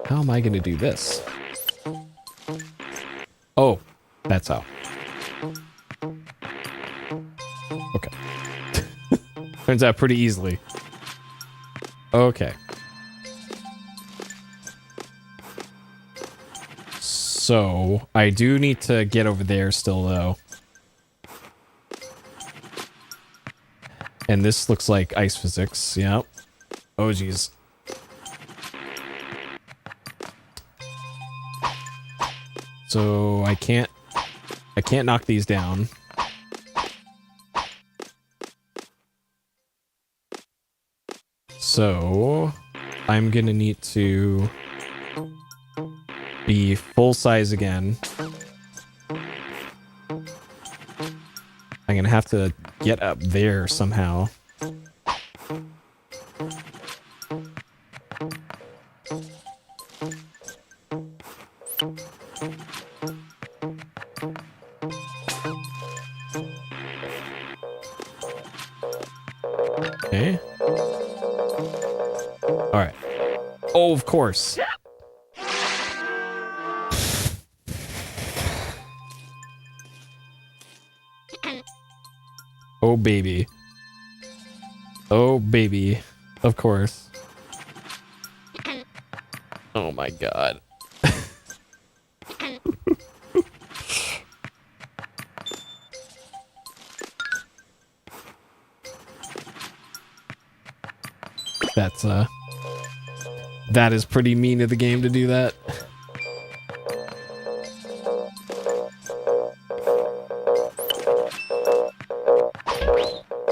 How am I gonna do this? Oh, that's how. Turns out pretty easily. Okay. So, I do need to get over there still, though. And this looks like ice physics, yep. Oh, geez. So, I can't knock these down. So, I'm gonna need to be full size again. I'm gonna have to get up there somehow. Okay. Alright. Oh, of course. Oh, baby. Oh, baby. Of course. Oh, my God. That is pretty mean of the game to do that.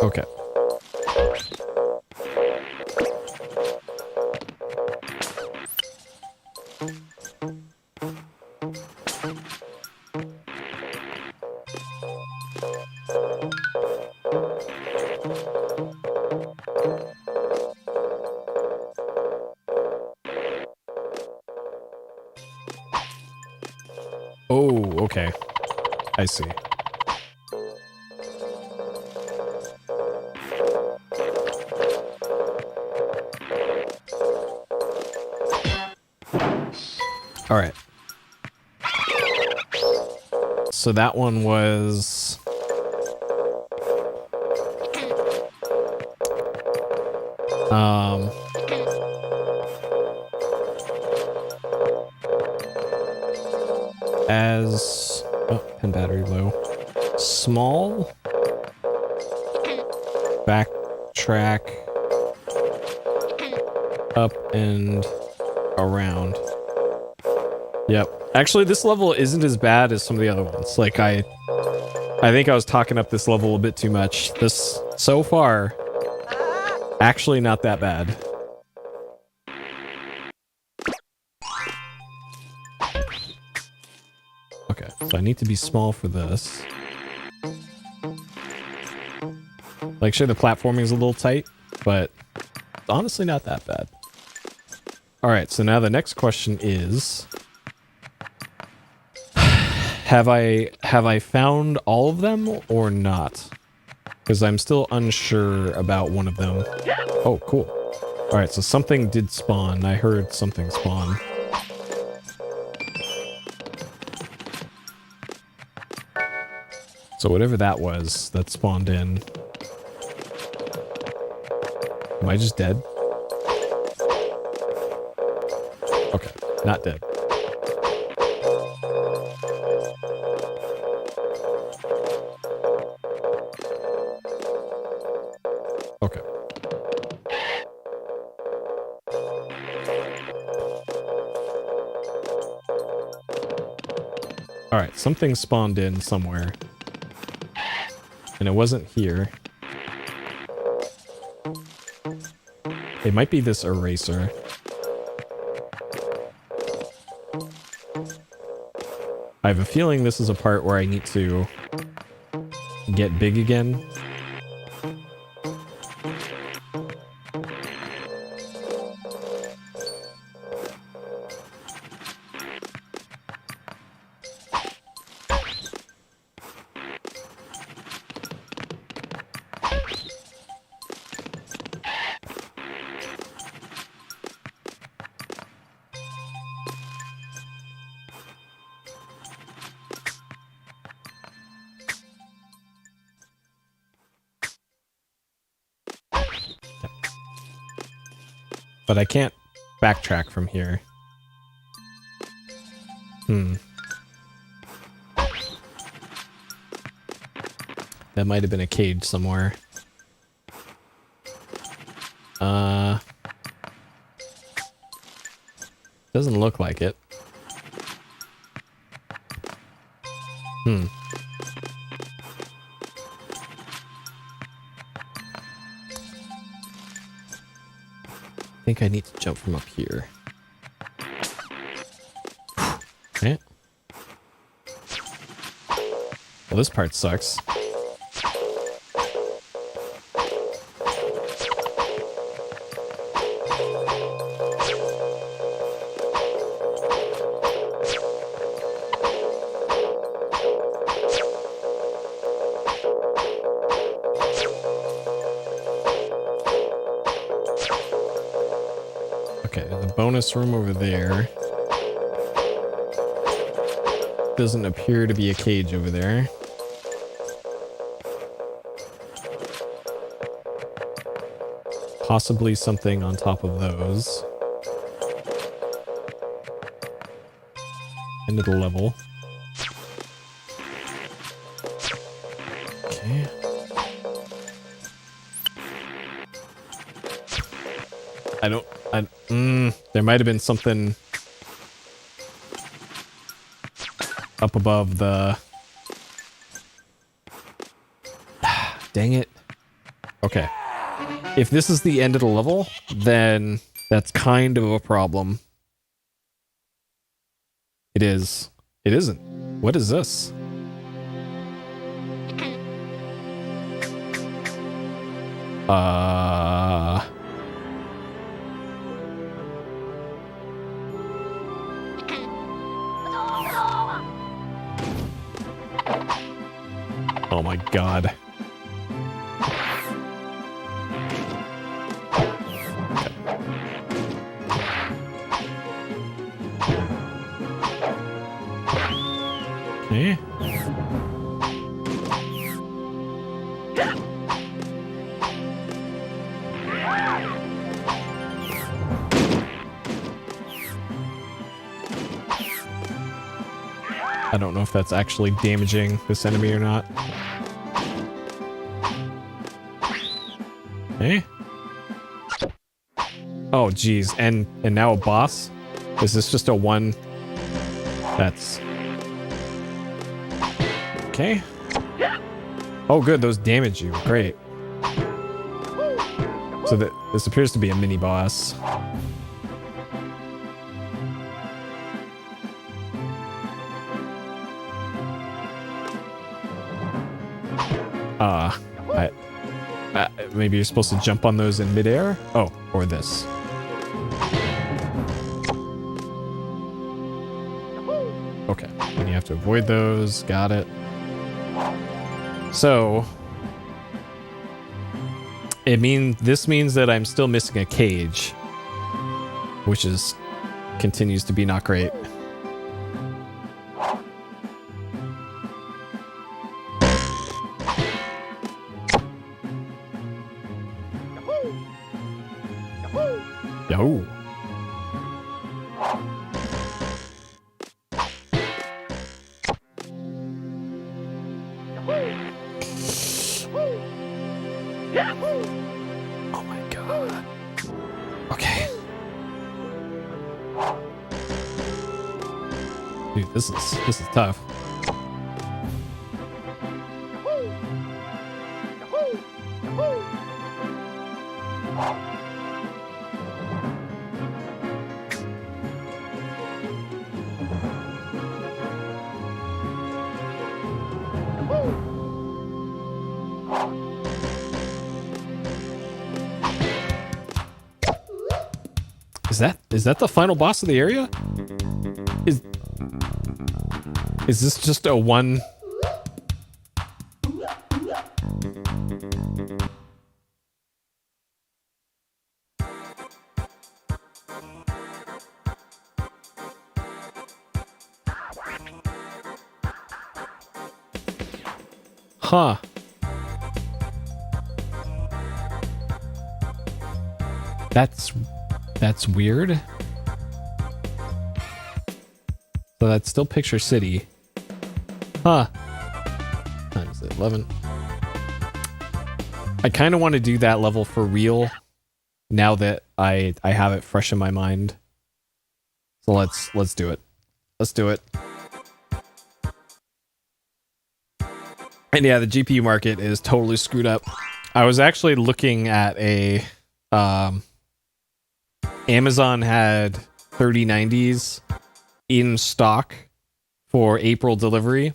Okay. Oh, okay. I see. All right. So that one was... as... Oh, pen battery low. Small. Backtrack. Up and around. Yep. Actually, this level isn't as bad as some of the other ones. Like, I think I was talking up this level a bit too much. This, so far, actually not that bad. Okay, so I need to be small for this. Like, sure, the platforming is a little tight, but honestly not that bad. Alright, so now the next question is... Have I found all of them or not? Because I'm still unsure about one of them. Oh, cool. Alright, so something did spawn. I heard something spawn. So whatever that was that spawned in. Am I just dead? Okay, not dead. Okay. Alright, something spawned in somewhere. And it wasn't here. It might be this eraser. I have a feeling this is a part where I need to get big again. But I can't backtrack from here. That might have been a cage somewhere. Doesn't look like it. I think I need to jump from up here. Okay. Well, this part sucks. Okay, there's a bonus room over there. Doesn't appear to be a cage over there. Possibly something on top of those. End of the level. Okay. There might have been something up above the... Dang it. Okay. If this is the end of the level, then that's kind of a problem. It is. It isn't. What is this? Oh my god. Okay. I don't know if that's actually damaging this enemy or not. Okay. Oh, geez. And now a boss? Is this just a one? That's... Okay. Oh, good. Those damage you. Great. So this appears to be a mini boss. Maybe you're supposed to jump on those in midair? Oh, or this. Okay, and you have to avoid those. Got it. So, this means that I'm still missing a cage, which continues to be not great. Yo. Oh my god. Okay. Dude, this is tough. Is that the final boss of the area? Is this just a one? Huh. That's weird. So that's still Picture City. Huh. Times 11. I kind of want to do that level for real now that I have it fresh in my mind. So let's do it. Let's do it. And yeah, the GPU market is totally screwed up. I was actually looking at a Amazon had 3090s in stock for April delivery.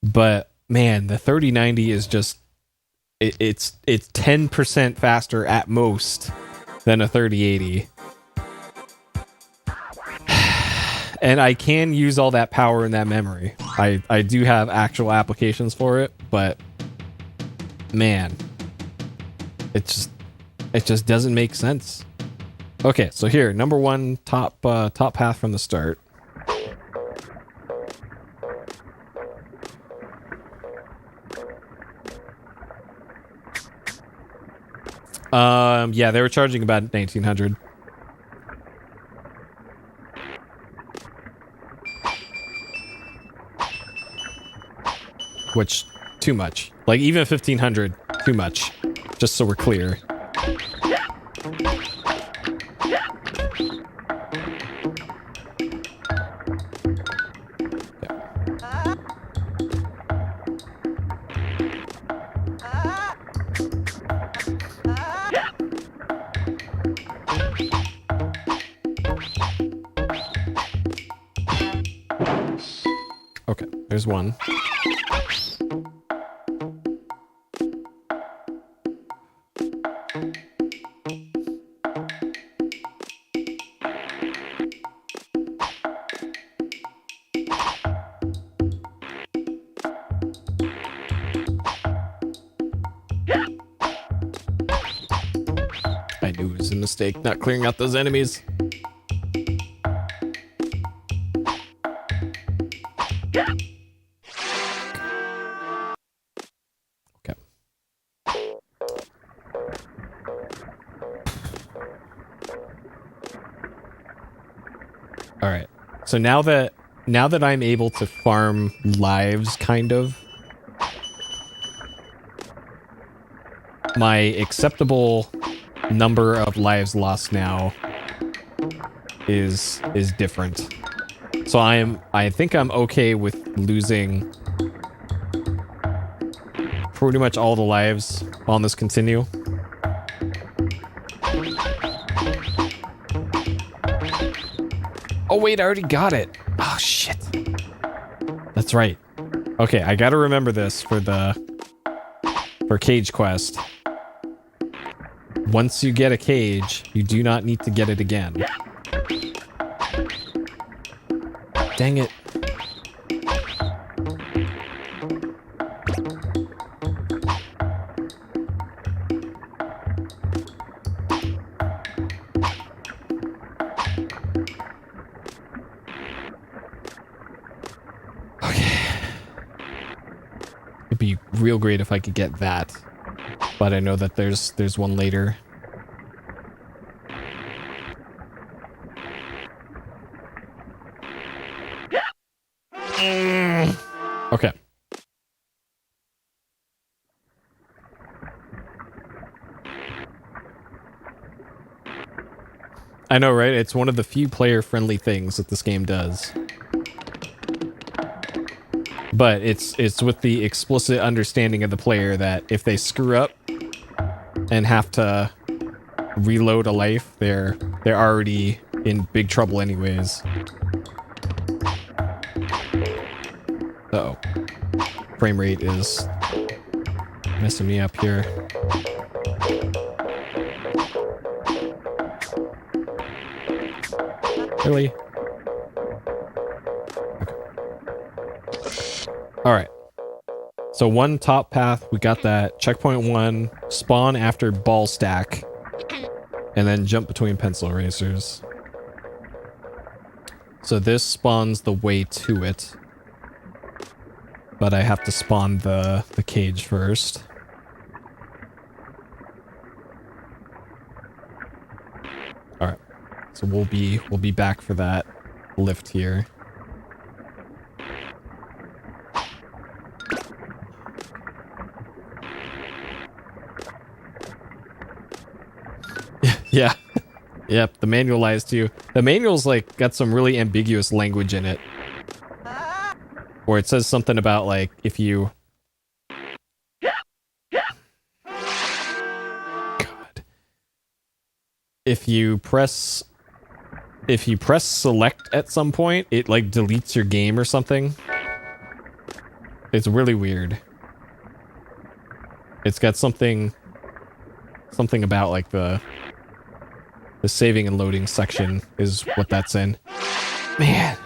But man, the 3090 is just it's 10% faster at most than a 3080. And I can use all that power in that memory. I do have actual applications for it, but man, it just doesn't make sense. Okay, so here, number one, top path from the start. Yeah, they were charging about 1900. Which, too much. Like, even 1500, too much. Just so we're clear. Okay, there's one. I knew it was a mistake not clearing out those enemies. Okay. All right. So now that I'm able to farm lives, kind of, my acceptable number of lives lost now is different. So I think I'm okay with losing pretty much all the lives on this continue. Oh wait, I already got it. Oh shit. That's right. Okay, I gotta remember this for Cage Quest. Once you get a cage, you do not need to get it again. Dang it. It'd be real great if I could get that. But I know that there's one later. Okay. I know, right? It's one of the few player-friendly things that this game does. But it's with the explicit understanding of the player that if they screw up and have to reload a life, they're already in big trouble anyways. Uh-oh. Frame rate is messing me up here. Really? Okay. Alright. So one top path, we got that. Checkpoint 1, spawn after ball stack, and then jump between pencil erasers. So this spawns the way to it. But I have to spawn the cage first. So we'll be back for that lift here. Yeah. Yep, the manual lies too. The manual's like got some really ambiguous language in it. Where it says something about like if you God. If you press select at some point, it like deletes your game or something. It's really weird. It's got something about like the saving and loading section is what that's in. Man.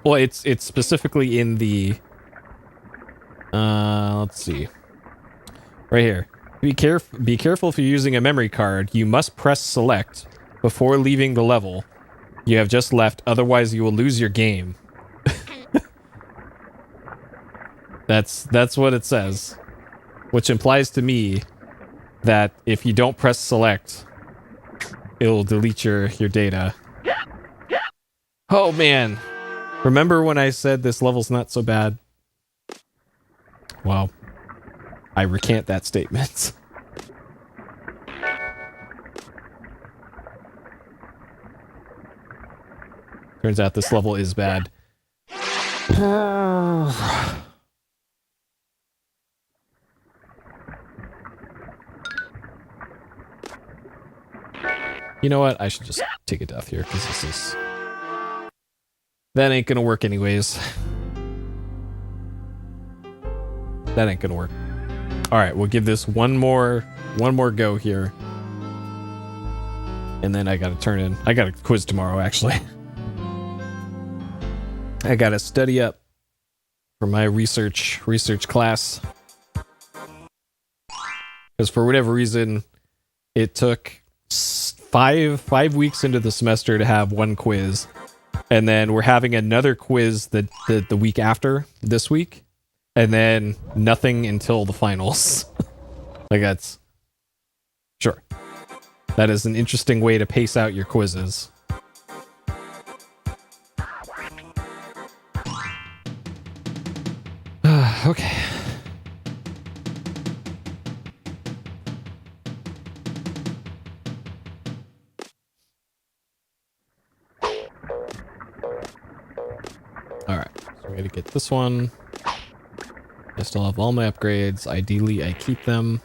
Well, it's specifically in the let's see. Right here. Be careful if you're using a memory card. You must press select before leaving the level you have just left, otherwise you will lose your game. That's what it says. Which implies to me that if you don't press select, it'll delete your data. Oh man. Remember when I said this level's not so bad? Well, I recant that statement. Turns out this level is bad. You know what? I should just take a death here, because this is... That ain't gonna work anyways. That ain't gonna work. Alright, we'll give this one more go here. And then I gotta turn in... I got a quiz tomorrow, actually. I gotta study up for my research class. Because for whatever reason, it took five weeks into the semester to have one quiz. And then we're having another quiz the week after, this week. And then nothing until the finals. Like that's... Sure. That is an interesting way to pace out your quizzes. Okay. Alright, so we gotta get this one. I still have all my upgrades. Ideally, I keep them.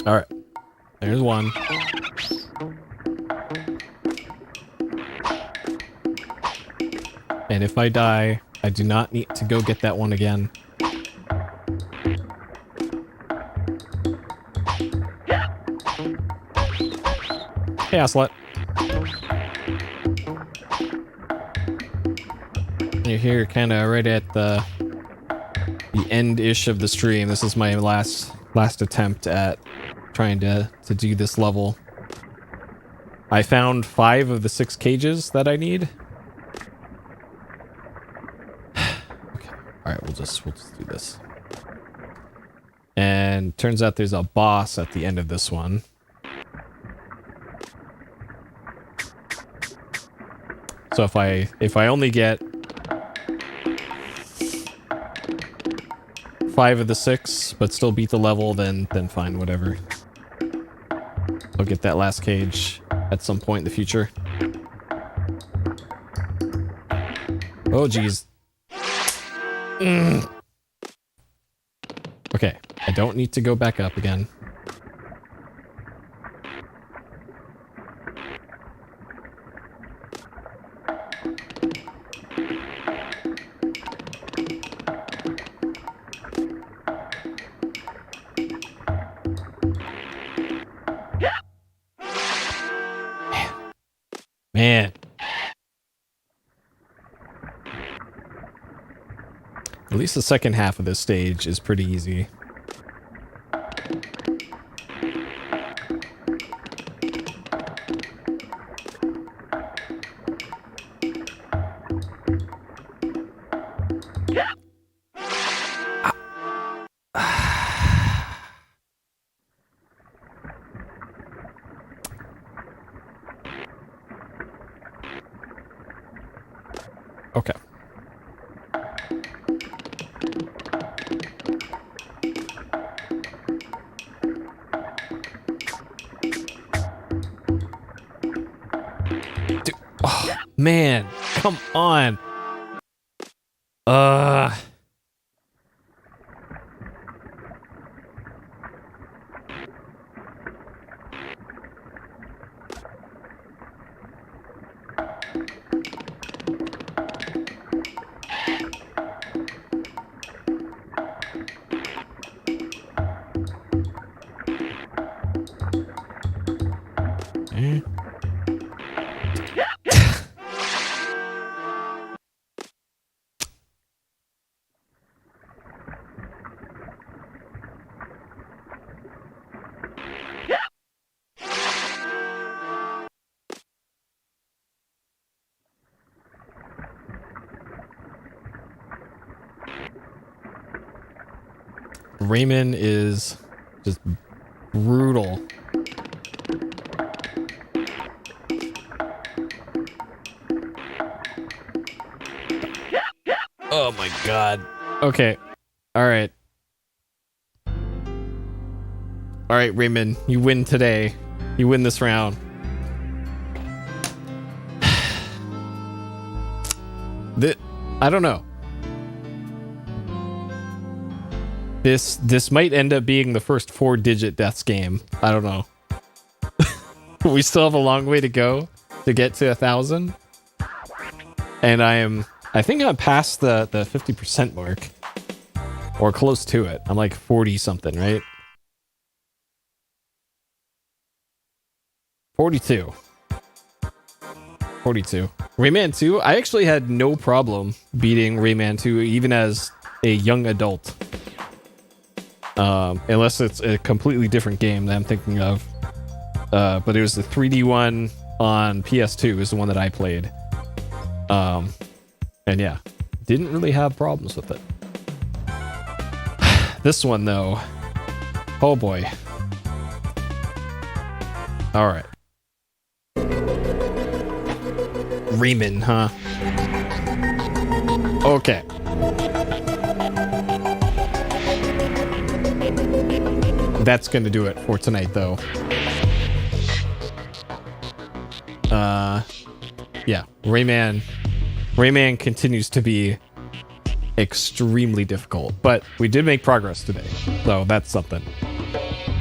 Alright. There's one. And if I die, I do not need to go get that one again. Hey, Ocelot. You're here kind of right at the end-ish of the stream. This is my last attempt at trying to do this level. I found 5 of the 6 cages that I need. Okay. Alright, we'll just do this. And turns out there's a boss at the end of this one. So if I only get 5 of the 6, but still beat the level, then fine, whatever. I'll get that last cage at some point in the future. Oh, jeez. Okay, I don't need to go back up again. Man. At least the second half of this stage is pretty easy. Okay. Dude, oh, man, come on. Rayman is just brutal. Oh my god. Okay. All right. All right, Rayman, you win today. You win this round. I don't know. This might end up being the first 4-digit deaths game. I don't know. We still have a long way to go to get to 1,000. And I think I'm past the 50% mark. Or close to it. I'm like 40 something, right? 42. 42. Rayman 2, I actually had no problem beating Rayman 2 even as a young adult. Unless it's a completely different game that I'm thinking of. But it was the 3D one on PS2 is the one that I played. And yeah, didn't really have problems with it. This one though, oh boy. All right. Rayman, huh? Okay. That's gonna do it for tonight, though. Yeah, Rayman continues to be extremely difficult, but we did make progress today, so that's something.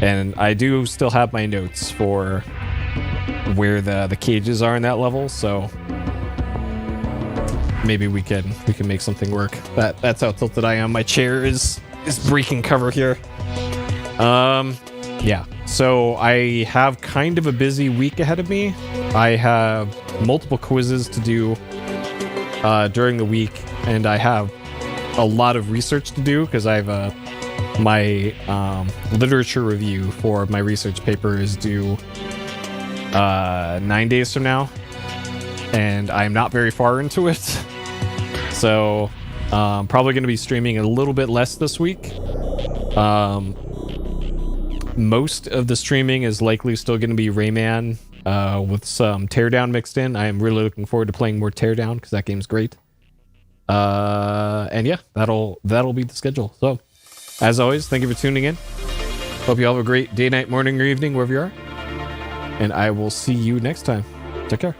And I do still have my notes for where the cages are in that level, so maybe we can make something work. That's how tilted I am. My chair is breaking cover here. Yeah, so I have kind of a busy week ahead of me. I have multiple quizzes to do during the week, and I have a lot of research to do because I have my literature review for my research paper is due 9 days from now, and I'm not very far into it. So probably going to be streaming a little bit less this week. Most of the streaming is likely still going to be Rayman with some Teardown mixed in. I am really looking forward to playing more Teardown because that game's great. And yeah, that'll be the schedule. So, as always, thank you for tuning in. Hope you all have a great day, night, morning, or evening, wherever you are. And I will see you next time. Take care.